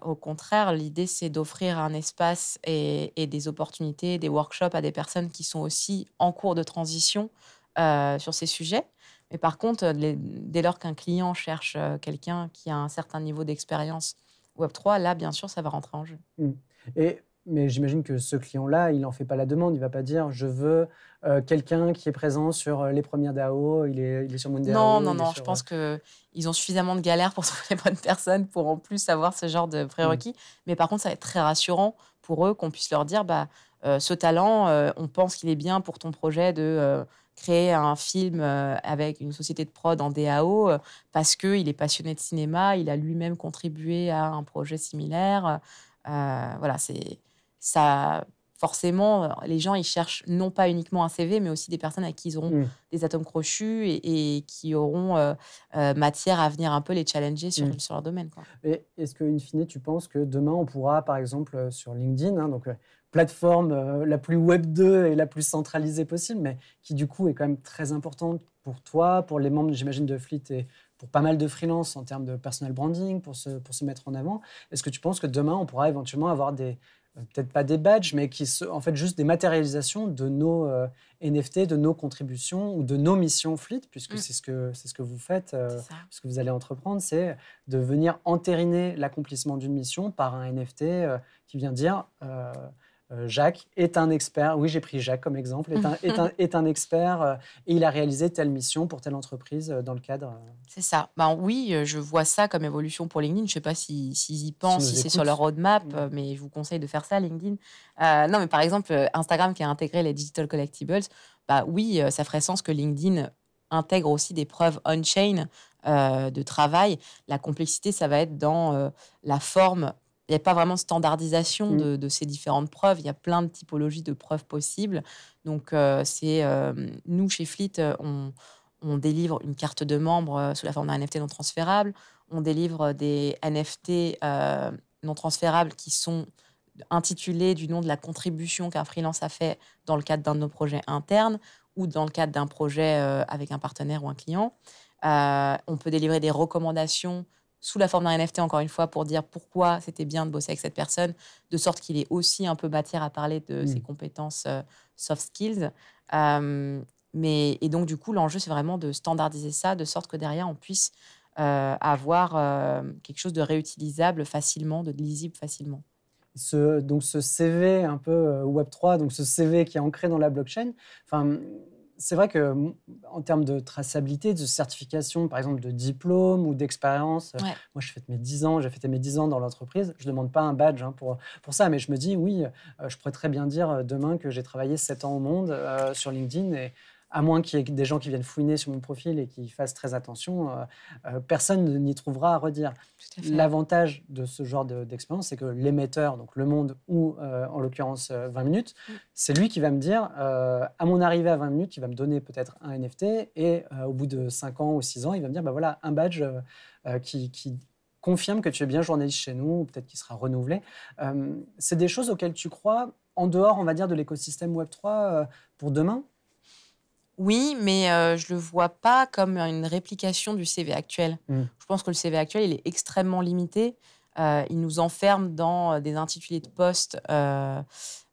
Speaker 2: Au contraire, l'idée, c'est d'offrir un espace et des opportunités, des workshops à des personnes qui sont aussi en cours de transition sur ces sujets. Mais par contre, dès lors qu'un client cherche quelqu'un qui a un certain niveau d'expérience Web3, là, bien sûr, ça va rentrer en jeu.
Speaker 1: Mais j'imagine que ce client-là, il n'en fait pas la demande. Il ne va pas dire « Je veux quelqu'un qui est présent sur les premières DAO, il est sur mon DAO. »
Speaker 2: Non. Je pense qu'ils ont suffisamment de galères pour trouver les bonnes personnes pour en plus avoir ce genre de prérequis. Mais par contre, ça va être très rassurant pour eux qu'on puisse leur dire ce talent, on pense qu'il est bien pour ton projet de créer un film avec une société de prod en DAO parce qu'il est passionné de cinéma, il a lui-même contribué à un projet similaire. Voilà, ça. Forcément, les gens, ils cherchent non pas uniquement un CV, mais aussi des personnes à qui ils auront des atomes crochus et qui auront matière à venir un peu les challenger sur leur domaine, quoi.
Speaker 1: Et est-ce qu'in fine, tu penses que demain, on pourra, par exemple, sur LinkedIn, hein, donc plateforme la plus Web 2 et la plus centralisée possible, mais qui du coup est quand même très importante pour toi, pour les membres, j'imagine, de Fleet et pour pas mal de freelance en termes de personal branding, pour se mettre en avant. Est-ce que tu penses que demain, on pourra éventuellement avoir peut-être pas des badges, mais en fait juste des matérialisations de nos NFT, de nos contributions ou de nos missions Fleet, puisque c'est ce que vous faites, ce que vous allez entreprendre, c'est de venir entériner l'accomplissement d'une mission par un NFT qui vient dire Jacques est un expert, oui j'ai pris Jacques comme exemple, est un expert et il a réalisé telle mission pour telle entreprise dans le cadre…
Speaker 2: C'est ça. Oui, je vois ça comme évolution pour LinkedIn. Je ne sais pas s'ils y pensent, si c'est sur leur roadmap, mais je vous conseille de faire ça, LinkedIn. Non, mais par exemple, Instagram qui a intégré les Digital Collectibles, oui, ça ferait sens que LinkedIn intègre aussi des preuves on-chain de travail. La complexité, ça va être dans la forme. Il n'y a pas vraiment de standardisation de ces différentes preuves. Il y a plein de typologies de preuves possibles. Donc, nous, chez Fleet, on délivre une carte de membre sous la forme d'un NFT non transférable. On délivre des NFT non transférables qui sont intitulés du nom de la contribution qu'un freelance a fait dans le cadre d'un de nos projets internes ou dans le cadre d'un projet avec un partenaire ou un client. On peut délivrer des recommandations sous la forme d'un NFT, encore une fois, pour dire pourquoi c'était bien de bosser avec cette personne, de sorte qu'il ait aussi un peu matière à parler de ses compétences soft skills. Et donc, du coup, l'enjeu, c'est vraiment de standardiser ça, de sorte que derrière, on puisse avoir quelque chose de réutilisable facilement, de lisible facilement.
Speaker 1: Donc ce CV un peu Web3, donc ce CV qui est ancré dans la blockchain, c'est vrai qu'en termes de traçabilité, de certification, par exemple de diplôme ou d'expérience, moi j'ai fêté mes 10 ans dans l'entreprise, je ne demande pas un badge pour ça, mais je me dis oui, je pourrais très bien dire demain que j'ai travaillé 7 ans au monde sur LinkedIn et à moins qu'il y ait des gens qui viennent fouiner sur mon profil et qui fassent très attention, personne n'y trouvera à redire. L'avantage de ce genre d'expérience, c'est que l'émetteur, donc Le Monde ou en l'occurrence 20 minutes, c'est lui qui va me dire, à mon arrivée à 20 minutes, il va me donner peut-être un NFT et au bout de 5 ans ou 6 ans, il va me dire, voilà, un badge qui confirme que tu es bien journaliste chez nous, ou peut-être qu'il sera renouvelé. C'est des choses auxquelles tu crois en dehors, on va dire, de l'écosystème Web3 pour demain?
Speaker 2: Oui, mais je le vois pas comme une réplication du CV actuel.
Speaker 1: Mm.
Speaker 2: Je pense que le CV actuel, il est extrêmement limité. Il nous enferme dans des intitulés de poste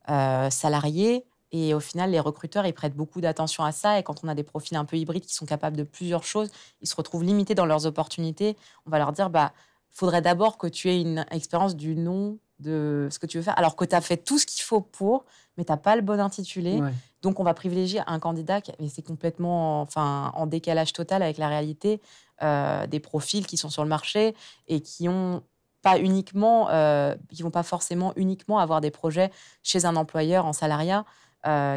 Speaker 2: salariés. Et au final, les recruteurs, ils prêtent beaucoup d'attention à ça. Et quand on a des profils un peu hybrides qui sont capables de plusieurs choses, ils se retrouvent limités dans leurs opportunités. On va leur dire, bah, faudrait d'abord que tu aies une expérience du nom de ce que tu veux faire, alors que tu as fait tout ce qu'il faut pour, mais tu n'as pas le bon intitulé.
Speaker 1: Ouais.
Speaker 2: Donc, on va privilégier un candidat qui, mais c'est complètement en décalage total avec la réalité des profils qui sont sur le marché et qui ont pas uniquement, qui vont pas forcément uniquement avoir des projets chez un employeur en salariat,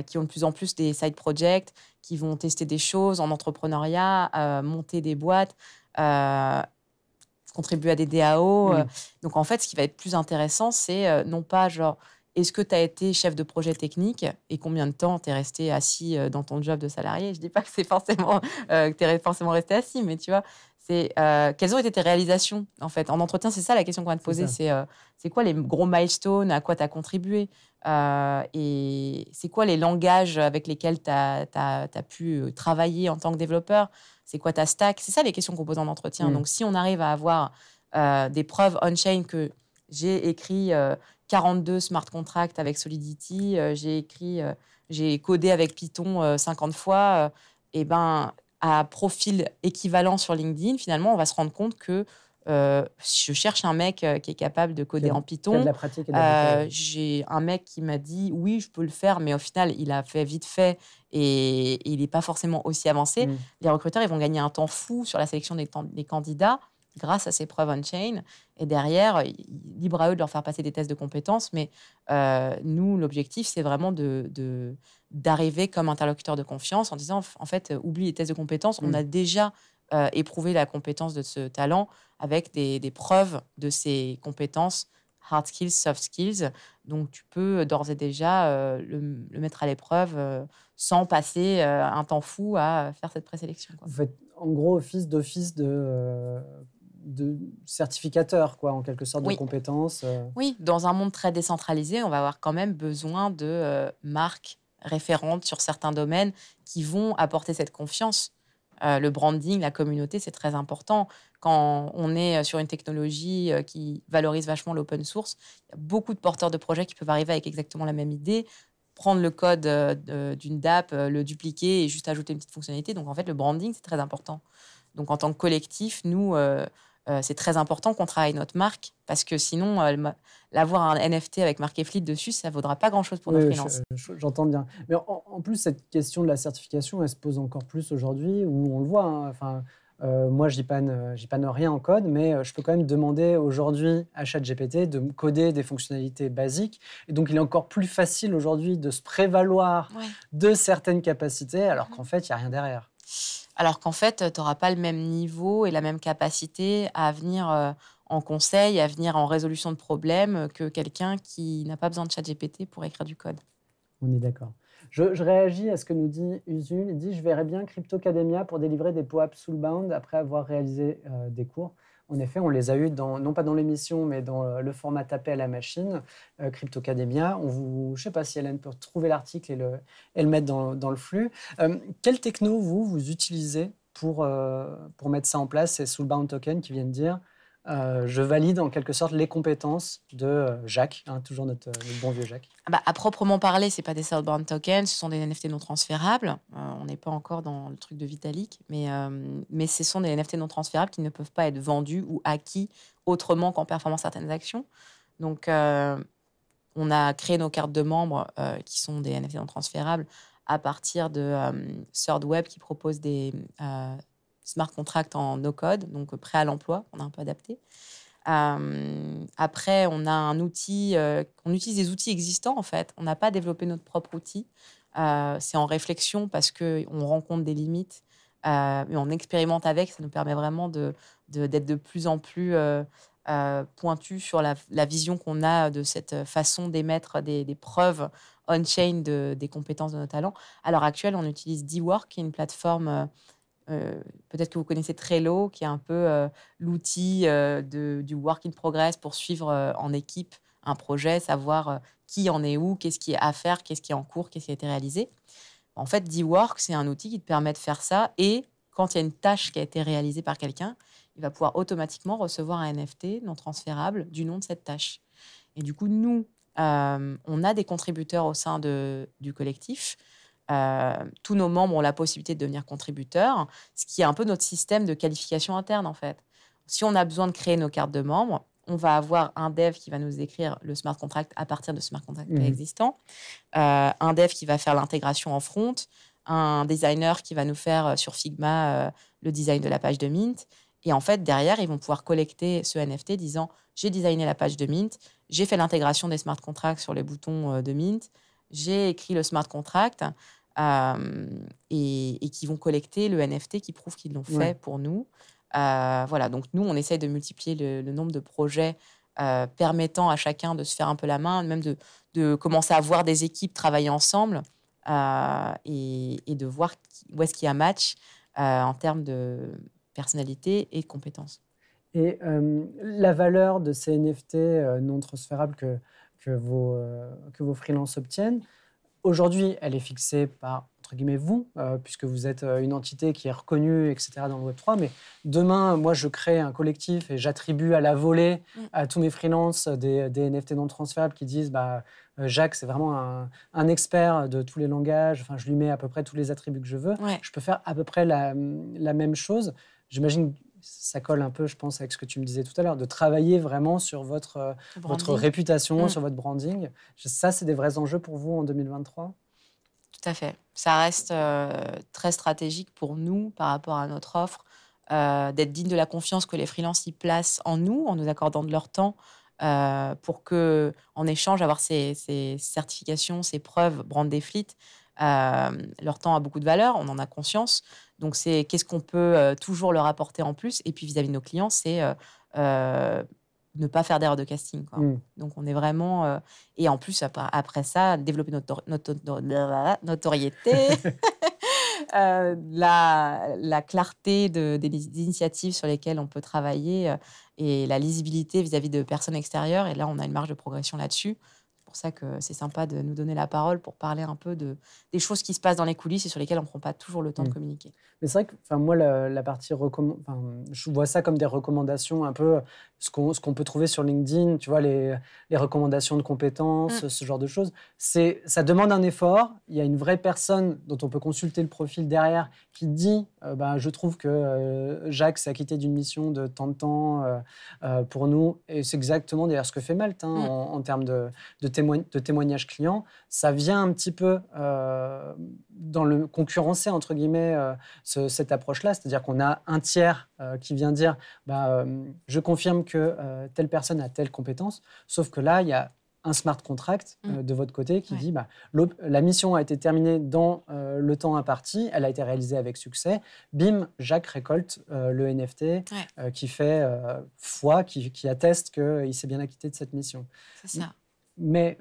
Speaker 2: qui ont de plus en plus des side projects, qui vont tester des choses en entrepreneuriat, monter des boîtes, contribuer à des DAO.
Speaker 1: Mm.
Speaker 2: Donc, en fait, ce qui va être plus intéressant, c'est non pas genre, est-ce que tu as été chef de projet technique et combien de temps tu es resté assis dans ton job de salarié? Je dis pas que c'est forcément que tu es forcément resté assis, mais tu vois, c'est quelles ont été tes réalisations en fait. En entretien, c'est ça la question qu'on va te poser, c'est quoi les gros milestones, à quoi tu as contribué et c'est quoi les langages avec lesquels tu as pu travailler en tant que développeur? C'est quoi ta stack? C'est ça les questions qu'on pose en entretien.
Speaker 1: Mm.
Speaker 2: Donc, si on arrive à avoir des preuves on-chain que j'ai écrit 42 smart contracts avec Solidity, j'ai codé avec Python 50 fois, et ben, à profil équivalent sur LinkedIn, finalement, on va se rendre compte que si je cherche un mec qui est capable de coder en
Speaker 1: Qui a de
Speaker 2: Python.
Speaker 1: la pratique et de la bouteille.
Speaker 2: J'ai un mec qui m'a dit oui, je peux le faire, mais au final, il a fait vite fait et il n'est pas forcément aussi avancé.
Speaker 1: Mm.
Speaker 2: Les recruteurs, ils vont gagner un temps fou sur la sélection des candidats grâce à ces preuves on-chain. Et derrière, libre à eux de leur faire passer des tests de compétences. Mais nous, l'objectif, c'est vraiment d'arriver comme interlocuteur de confiance en disant, en fait, oublie les tests de compétences. On a déjà éprouvé la compétence de ce talent avec des preuves de ses compétences, hard skills, soft skills. Donc, tu peux d'ores et déjà le mettre à l'épreuve sans passer un temps fou à faire cette présélection, quoi.
Speaker 1: Vous faites en gros office de certificateur, quoi, en quelque sorte, de
Speaker 2: Oui.
Speaker 1: compétences.
Speaker 2: Oui, dans un monde très décentralisé, on va avoir quand même besoin de marques référentes sur certains domaines qui vont apporter cette confiance. Le branding, la communauté, c'est très important. Quand on est sur une technologie qui valorise vachement l'open source, il y a beaucoup de porteurs de projets qui peuvent arriver avec exactement la même idée, prendre le code d'une DApp, le dupliquer et juste ajouter une petite fonctionnalité. Donc, en fait, le branding, c'est très important. Donc, en tant que collectif, nous, c'est très important qu'on travaille notre marque parce que sinon, l'avoir un NFT avec marqué Fleet dessus, ça ne vaudra pas grand-chose pour nos
Speaker 1: Oui,
Speaker 2: freelances.
Speaker 1: j'entends bien. Mais en plus, cette question de la certification, elle se pose encore plus aujourd'hui, où on le voit. Hein, enfin, moi, j'y panne rien en code, mais je peux quand même demander aujourd'hui à ChatGPT de me coder des fonctionnalités basiques. Et donc, il est encore plus facile aujourd'hui de se prévaloir de certaines capacités, alors qu'en fait, il n'y a rien derrière.
Speaker 2: Alors qu'en fait, tu n'auras pas le même niveau et la même capacité à venir en conseil, à venir en résolution de problèmes que quelqu'un qui n'a pas besoin de ChatGPT pour écrire du code.
Speaker 1: On est d'accord. Je réagis à ce que nous dit Usul. Il dit « Je verrais bien Cryptocademia pour délivrer des POAP Soulbound après avoir réalisé des cours. » En effet, on les a eus, non pas dans l'émission, mais dans le format tapé à la machine, Cryptocademia. Je ne sais pas si Hélène peut trouver l'article et le mettre dans le flux. Quelle techno, vous utilisez pour mettre ça en place, ces Soulbound tokens qui viennent dire je valide en quelque sorte les compétences de Jacques, hein, toujours notre bon vieux Jacques.
Speaker 2: À proprement parler, ce pas des Southbound tokens, ce sont des NFT non transférables. On n'est pas encore dans le truc de Vitalik, mais ce sont des NFT non transférables qui ne peuvent pas être vendus ou acquis autrement qu'en performant certaines actions. Donc, on a créé nos cartes de membres qui sont des NFT non transférables à partir de Third Web qui propose des smart contracts en no-code, donc prêt à l'emploi, on a un peu adapté. Après, on a un outil, on utilise des outils existants en fait. On n'a pas développé notre propre outil. C'est en réflexion parce qu'on rencontre des limites, mais on expérimente avec. Ça nous permet vraiment d'être de plus en plus pointu sur la vision qu'on a de cette façon d'émettre des preuves on-chain des compétences de nos talents. À l'heure actuelle, on utilise D-Work, qui est une plateforme peut-être que vous connaissez Trello, qui est un peu l'outil du work in progress pour suivre en équipe un projet, savoir qui en est où, qu'est-ce qui est à faire, qu'est-ce qui est en cours, qu'est-ce qui a été réalisé. En fait, D-Work, c'est un outil qui te permet de faire ça. Et quand il y a une tâche qui a été réalisée par quelqu'un, il va pouvoir automatiquement recevoir un NFT non transférable du nom de cette tâche. Et du coup, nous, on a des contributeurs au sein du collectif. Tous nos membres ont la possibilité de devenir contributeurs, ce qui est un peu notre système de qualification interne, en fait. Si on a besoin de créer nos cartes de membres, on va avoir un dev qui va nous écrire le smart contract à partir de smart contract existant, un dev qui va faire l'intégration en front, un designer qui va nous faire sur Figma le design de la page de Mint. Et en fait, derrière, ils vont pouvoir collecter ce NFT disant « j'ai designé la page de Mint, j'ai fait l'intégration des smart contracts sur les boutons de Mint, j'ai écrit le smart contract ». Et qui vont collecter le NFT qui prouve qu'ils l'ont fait pour nous. Voilà, donc nous, on essaye de multiplier le nombre de projets permettant à chacun de se faire un peu la main, même de commencer à voir des équipes travailler ensemble et de voir où est-ce qu'il y a match en termes de personnalité et de compétences.
Speaker 1: Et la valeur de ces NFT non transférables que vos freelances obtiennent, aujourd'hui, elle est fixée par, entre guillemets, vous, puisque vous êtes une entité qui est reconnue, etc., dans le Web3. Mais demain, moi, je crée un collectif et j'attribue à la volée à tous mes freelances des NFT non transférables qui disent Jacques, c'est vraiment un expert de tous les langages. Enfin, je lui mets à peu près tous les attributs que je veux. Je peux faire à peu près la même chose. J'imagine que ça colle un peu, je pense, avec ce que tu me disais tout à l'heure, de travailler vraiment sur votre réputation, sur votre branding. Ça, c'est des vrais enjeux pour vous en 2023 ?
Speaker 2: Tout à fait. Ça reste très stratégique pour nous par rapport à notre offre, d'être digne de la confiance que les freelances y placent en nous accordant de leur temps pour qu'en échange, avoir ces certifications, ces preuves, brand fleet. Leur temps a beaucoup de valeur, on en a conscience. Donc, c'est qu'est-ce qu'on peut toujours leur apporter en plus. Et puis, vis-à-vis de nos clients, c'est ne pas faire d'erreur de casting, quoi. Donc, on est vraiment... et en plus, après ça, développer notre notoriété, la clarté des initiatives sur lesquelles on peut travailler et la lisibilité vis-à-vis de personnes extérieures. Et là, on a une marge de progression là-dessus. C'est pour ça que c'est sympa de nous donner la parole pour parler un peu des choses qui se passent dans les coulisses et sur lesquelles on ne prend pas toujours le temps de communiquer.
Speaker 1: Mais c'est vrai que moi, la partie je vois ça comme des recommandations, un peu ce qu'on peut trouver sur LinkedIn, tu vois, les recommandations de compétences, ce genre de choses. Ça demande un effort. Il y a une vraie personne dont on peut consulter le profil derrière qui dit je trouve que Jacques s'est acquitté d'une mission de tant de temps pour nous. Et c'est exactement d'ailleurs ce que fait Malte en termes de témoignages clients. Ça vient un petit peu dans le concurrencer, entre guillemets, cette approche-là. C'est-à-dire qu'on a un tiers qui vient dire je confirme que telle personne a telle compétence. Sauf que là, il y a un smart contract de votre côté qui dit la mission a été terminée dans le temps imparti, elle a été réalisée avec succès. Bim, Jacques récolte le NFT qui fait foi, qui atteste qu'il s'est bien acquitté de cette mission.
Speaker 2: C'est ça.
Speaker 1: Mais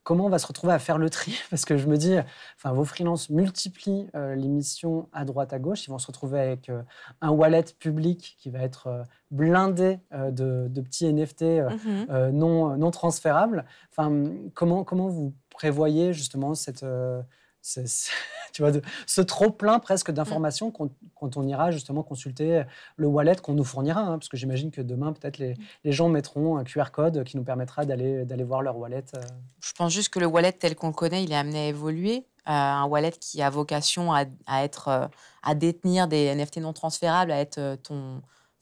Speaker 1: comment on va se retrouver à faire le tri ? Parce que je me dis, vos freelances multiplient les missions à droite, à gauche. Ils vont se retrouver avec un wallet public qui va être blindé de petits NFT non transférables. Comment vous prévoyez justement ce trop-plein presque d'informations quand on ira justement consulter le wallet qu'on nous fournira, parce que j'imagine que demain, peut-être, les gens mettront un QR code qui nous permettra d'aller voir leur wallet.
Speaker 2: Je pense juste que le wallet tel qu'on le connaît, il est amené à évoluer. Un wallet qui a vocation à détenir des NFT non transférables, à être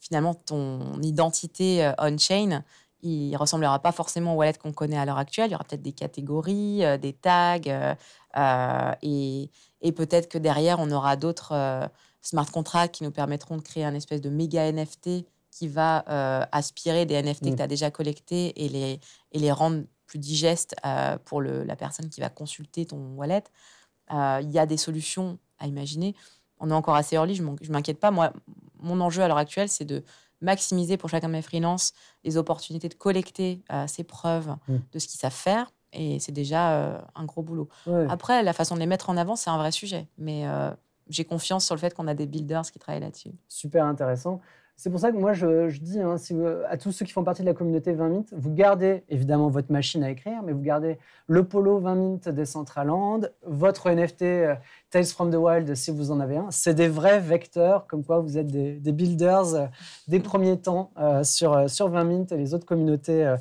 Speaker 2: finalement ton identité on-chain. Il ne ressemblera pas forcément au wallet qu'on connaît à l'heure actuelle. Il y aura peut-être des catégories, des tags, et peut-être que derrière, on aura d'autres smart contracts qui nous permettront de créer un espèce de méga NFT qui va aspirer des NFT que tu as déjà collectés et les rendre plus digestes pour la personne qui va consulter ton wallet. Il y a des solutions à imaginer. On est encore assez early, je ne m'inquiète pas. Moi, mon enjeu à l'heure actuelle, c'est de maximiser pour chacun de mes freelances les opportunités de collecter ces preuves de ce qu'ils savent faire. Et c'est déjà un gros boulot. Après, la façon de les mettre en avant, c'est un vrai sujet. Mais j'ai confiance sur le fait qu'on a des builders qui travaillent là-dessus.
Speaker 1: Super intéressant. C'est pour ça que moi, je dis à tous ceux qui font partie de la communauté 20 Mint, vous gardez évidemment votre machine à écrire, mais vous gardez le polo 20 Mint Decentraland, votre NFT Tales from the Wild si vous en avez un. C'est des vrais vecteurs, comme quoi vous êtes des builders des premiers temps sur 20 Mint et les autres communautés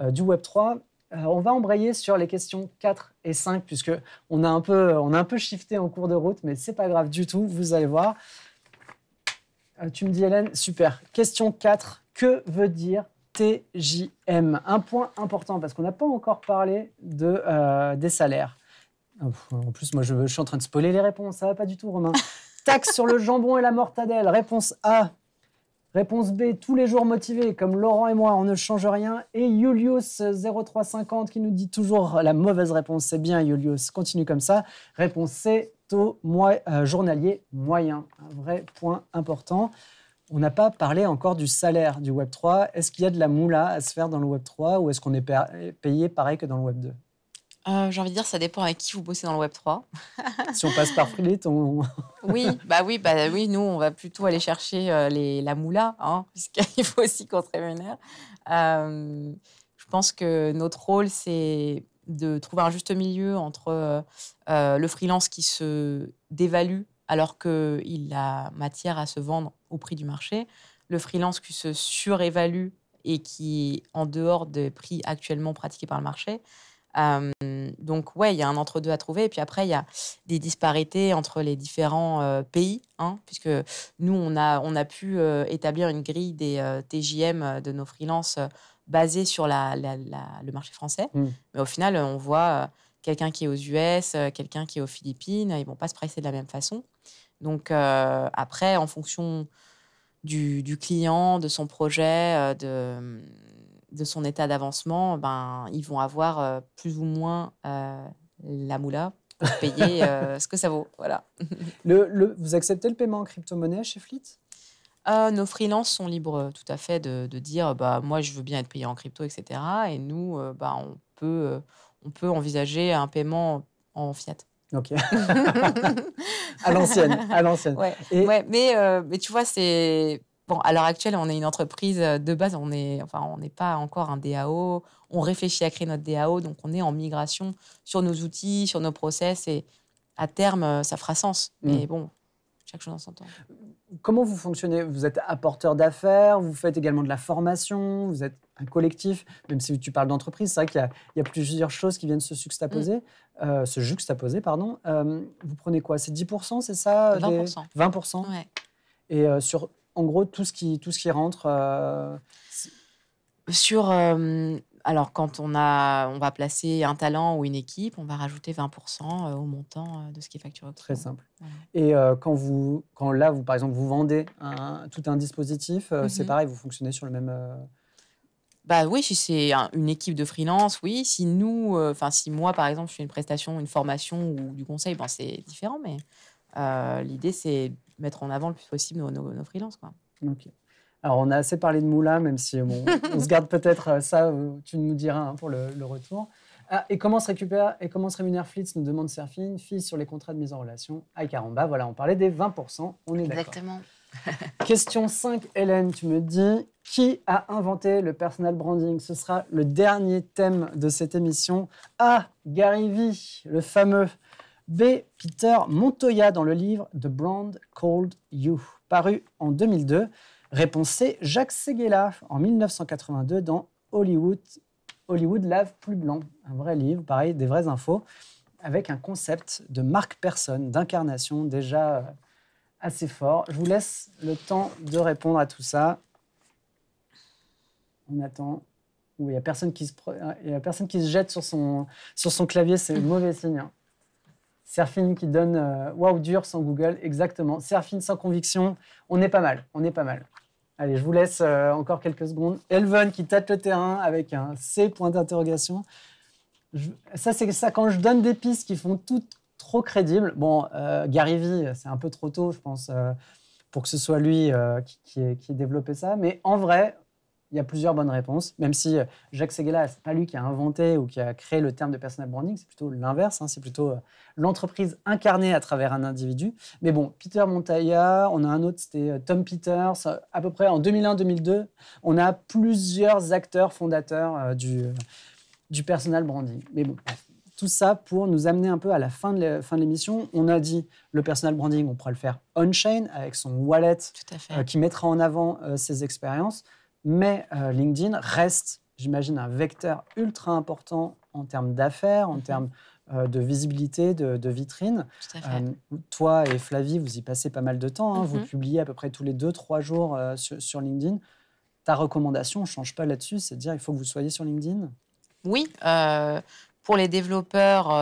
Speaker 1: du Web3. On va embrayer sur les questions 4 et 5, puisqu'on a un peu shifté en cours de route, mais ce n'est pas grave du tout, vous allez voir. Tu me dis, Hélène, super. Question 4, que veut dire TJM? Un point important, parce qu'on n'a pas encore parlé des salaires. En plus, moi, je suis en train de spoiler les réponses. Ça ne va pas du tout, Romain. Taxe sur le jambon et la mortadelle. Réponse A. Réponse B, tous les jours motivés, comme Laurent et moi, on ne change rien. Et Julius0350 qui nous dit toujours la mauvaise réponse. C'est bien, Julius, continue comme ça. Réponse C, taux journalier moyen. Un vrai point important. On n'a pas parlé encore du salaire du Web3. Est-ce qu'il y a de la moula à se faire dans le Web3 ou est-ce qu'on est payé pareil que dans le Web2?
Speaker 2: J'ai envie de dire, ça dépend avec qui vous bossez dans le Web3.
Speaker 1: Si on passe par Freelit,
Speaker 2: Oui, nous, on va plutôt aller chercher la moula, hein, puisqu'il faut aussi qu'on se rémunère. Je pense que notre rôle, c'est de trouver un juste milieu entre le freelance qui se dévalue alors qu'il a matière à se vendre au prix du marché, le freelance qui se surévalue et qui est en dehors des prix actuellement pratiqués par le marché. Donc, ouais, il y a un entre-deux à trouver. Et puis après, il y a des disparités entre les différents pays, hein, puisque nous, on a pu établir une grille des TJM de nos freelances basée sur le marché français. Mais au final, on voit quelqu'un qui est aux US, quelqu'un qui est aux Philippines, ils ne vont pas se pricer de la même façon. Donc, après, en fonction du client, de son projet, de son état d'avancement, ils vont avoir plus ou moins la moula pour payer ce que ça vaut. Voilà.
Speaker 1: Vous acceptez le paiement en crypto-monnaie chez Fleet?
Speaker 2: Nos freelances sont libres tout à fait de dire moi, je veux bien être payé en crypto, etc. Et nous, on peut envisager un paiement en fiat.
Speaker 1: Ok. À l'ancienne.
Speaker 2: Ouais. Mais tu vois, c'est... Bon, à l'heure actuelle, on est une entreprise de base, on n'est pas encore un DAO. On réfléchit à créer notre DAO, donc on est en migration sur nos outils, sur nos process, et à terme, ça fera sens. Mais bon, chaque chose en son temps.
Speaker 1: Comment vous fonctionnez? Vous êtes apporteur d'affaires, vous faites également de la formation, vous êtes un collectif, même si tu parles d'entreprise, c'est vrai qu'il y a plusieurs choses qui viennent se juxtaposer. Vous prenez quoi? C'est 10%, c'est ça?
Speaker 2: 20%.
Speaker 1: 20%.
Speaker 2: Ouais.
Speaker 1: Et sur, en gros, tout ce qui rentre...
Speaker 2: Alors, quand on va placer un talent ou une équipe, on va rajouter 20% au montant de ce qui est facturé.
Speaker 1: Très simple.
Speaker 2: Voilà.
Speaker 1: Et quand là, par exemple, vous vendez tout un dispositif, c'est pareil, vous fonctionnez sur le même...
Speaker 2: Oui, si c'est une équipe de freelance, oui. Si moi, par exemple, je fais une prestation, une formation ou du conseil, c'est différent. Mais l'idée, c'est mettre en avant le plus possible nos freelances, quoi.
Speaker 1: Ok. Alors, on a assez parlé de moula, même si on se garde peut-être ça, tu nous diras pour le retour. Et comment se rémunère Fleets, nous demande Serfine, fille sur les contrats de mise en relation. Ah, caramba, voilà, on parlait des 20%, on est d'accord.
Speaker 2: Exactement.
Speaker 1: Question 5, Hélène, tu me dis, qui a inventé le personal branding? Ce sera le dernier thème de cette émission. A, Gary Vee, le fameux. B, Peter Montoya dans le livre The Brand Called You, paru en 2002. Réponse C, Jacques Séguéla en 1982 dans Hollywood lave plus blanc. Un vrai livre, pareil, des vraies infos, avec un concept de marque personne, d'incarnation déjà assez fort. Je vous laisse le temps de répondre à tout ça. On attend. Il n'y a personne qui se jette sur son clavier, c'est mauvais signe. Hein. Serfine qui donne waouh, dur sans Google, exactement. Serfine sans conviction, on est pas mal. Allez, je vous laisse encore quelques secondes. Elven qui tâte le terrain avec un C point d'interrogation. Ça, c'est ça quand je donne des pistes qui font toutes trop crédibles. Bon, Gary Vee, c'est un peu trop tôt, je pense, pour que ce soit lui qui ait développé ça. Mais en vrai, il y a plusieurs bonnes réponses, même si Jacques Seguela, ce n'est pas lui qui a inventé ou qui a créé le terme de personal branding, c'est plutôt l'inverse, hein, c'est plutôt l'entreprise incarnée à travers un individu. Mais bon, Peter Montaya, on a un autre, c'était Tom Peters, à peu près en 2001-2002, on a plusieurs acteurs fondateurs du personal branding. Mais bon, tout ça pour nous amener un peu à la fin de l'émission. On a dit le personal branding, on pourra le faire on-chain avec son wallet qui mettra en avant ses expériences. Mais LinkedIn reste, j'imagine, un vecteur ultra important en termes d'affaires, en termes de visibilité, de vitrine. Toi et Flavie, vous y passez pas mal de temps. Hein, vous publiez à peu près tous les 2-3 jours sur LinkedIn. Ta recommandation, on ne change pas là-dessus, c'est de dire qu'il faut que vous soyez sur LinkedIn?
Speaker 2: Oui, pour les développeurs,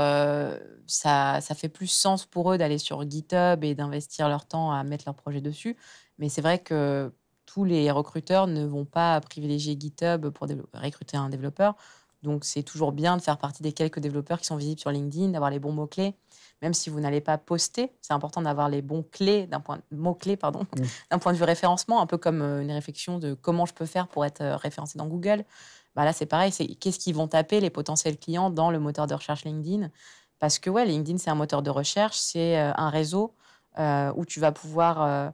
Speaker 2: ça fait plus sens pour eux d'aller sur GitHub et d'investir leur temps à mettre leur projet dessus. Mais c'est vrai que tous les recruteurs ne vont pas privilégier GitHub pour recruter un développeur. Donc, c'est toujours bien de faire partie des quelques développeurs qui sont visibles sur LinkedIn, d'avoir les bons mots-clés. Même si vous n'allez pas poster, c'est important d'avoir les bons mots-clés d'un point de vue référencement, un peu comme une réflexion de comment je peux faire pour être référencé dans Google. Bah là, c'est pareil, c'est qu'est-ce qu'ils vont taper les potentiels clients dans le moteur de recherche LinkedIn. Parce que LinkedIn, c'est un moteur de recherche, c'est un réseau où tu vas pouvoir...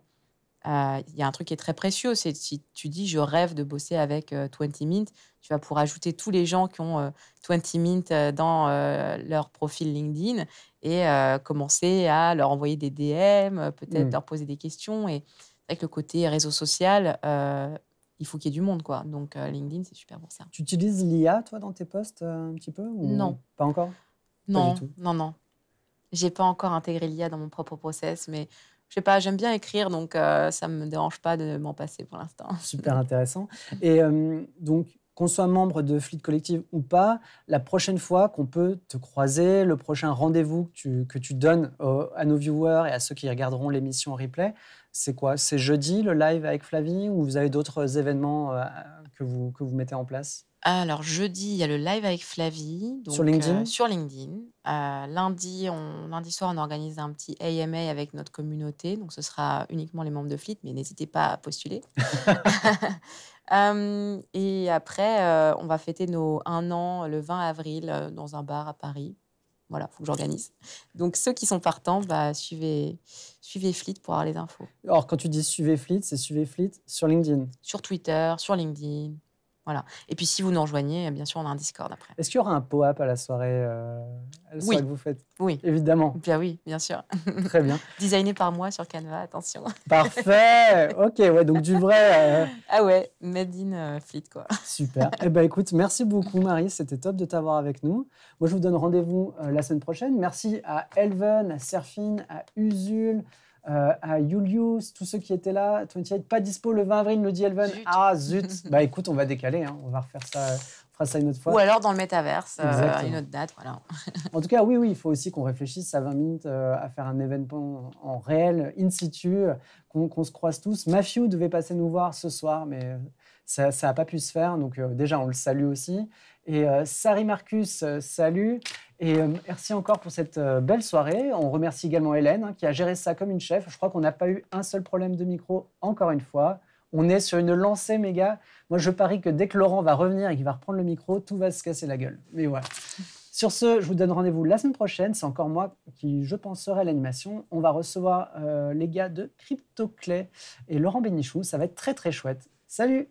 Speaker 2: Il y a un truc qui est très précieux, c'est si tu dis « je rêve de bosser avec 20 Mint », tu vas pouvoir ajouter tous les gens qui ont 20 Mint dans leur profil LinkedIn et commencer à leur envoyer des DM, peut-être leur poser des questions. Et avec le côté réseau social, il faut qu'il y ait du monde, quoi. Donc, LinkedIn, c'est super pour ça.
Speaker 1: Tu utilises l'IA, toi, dans tes posts, un petit peu ou
Speaker 2: Non.
Speaker 1: Pas encore?
Speaker 2: Non,
Speaker 1: pas du tout.
Speaker 2: non. J'ai pas encore intégré l'IA dans mon propre process, mais je sais pas, j'aime bien écrire, donc ça me dérange pas de m'en passer pour l'instant.
Speaker 1: Super intéressant. Et donc, qu'on soit membre de Fleet Collective ou pas, la prochaine fois qu'on peut te croiser, le prochain rendez-vous que tu donnes à nos viewers et à ceux qui regarderont l'émission en replay, c'est quoi? C'est jeudi, le live avec Flavie, ou vous avez d'autres événements que vous mettez en place?
Speaker 2: Alors, jeudi, il y a le live avec Flavie. Donc,
Speaker 1: Sur LinkedIn?
Speaker 2: sur LinkedIn. Lundi soir, on organise un petit AMA avec notre communauté. Donc, ce sera uniquement les membres de Fleet, mais n'hésitez pas à postuler. Et après, on va fêter nos 1 an le 20 avril dans un bar à Paris. Voilà, il faut que j'organise. Donc, ceux qui sont partants, suivez Fleet pour avoir les infos.
Speaker 1: Alors, quand tu dis suivez Fleet, c'est suivez Fleet sur LinkedIn?
Speaker 2: Sur Twitter, sur LinkedIn. Voilà. Et puis, si vous nous rejoignez, bien sûr, on a un Discord après.
Speaker 1: Est-ce qu'il y aura un POAP à la soirée,
Speaker 2: Oui.
Speaker 1: que vous faites?
Speaker 2: Oui.
Speaker 1: Évidemment.
Speaker 2: Oui, bien sûr.
Speaker 1: Très bien.
Speaker 2: Designé par moi sur Canva, attention.
Speaker 1: Parfait. OK, ouais, donc du vrai...
Speaker 2: Ah ouais, made in Fleet, quoi.
Speaker 1: Super. Eh ben, écoute, merci beaucoup, Marie. C'était top de t'avoir avec nous. Moi, je vous donne rendez-vous la semaine prochaine. Merci à Elven, à Serfine, à Usul, à Julius, tous ceux qui étaient là. 28, pas dispo le 20 avril, nous dit Elven.
Speaker 2: Zut.
Speaker 1: Ah, zut. Bah écoute, on va décaler. Hein. On va refaire ça. On fera ça une autre fois.
Speaker 2: Ou alors dans le métaverse,
Speaker 1: Exactement.
Speaker 2: une autre date, voilà.
Speaker 1: En tout cas, oui, il faut aussi qu'on réfléchisse à 20 minutes à faire un événement en réel, in situ, qu'on se croise tous. Matthew devait passer nous voir ce soir, mais ça n'a pas pu se faire. Donc déjà, on le salue aussi. Et Sari Marcus, salut. Et merci encore pour cette belle soirée. On remercie également Hélène, hein, qui a géré ça comme une chef. Je crois qu'on n'a pas eu un seul problème de micro, encore une fois. On est sur une lancée méga. Moi, je parie que dès que Laurent va revenir et qu'il va reprendre le micro, tout va se casser la gueule. Mais voilà. Sur ce, je vous donne rendez-vous la semaine prochaine. C'est encore moi qui, je pense, serai à l'animation. On va recevoir les gars de CryptoClay et Laurent Bénichou. Ça va être très, très chouette. Salut!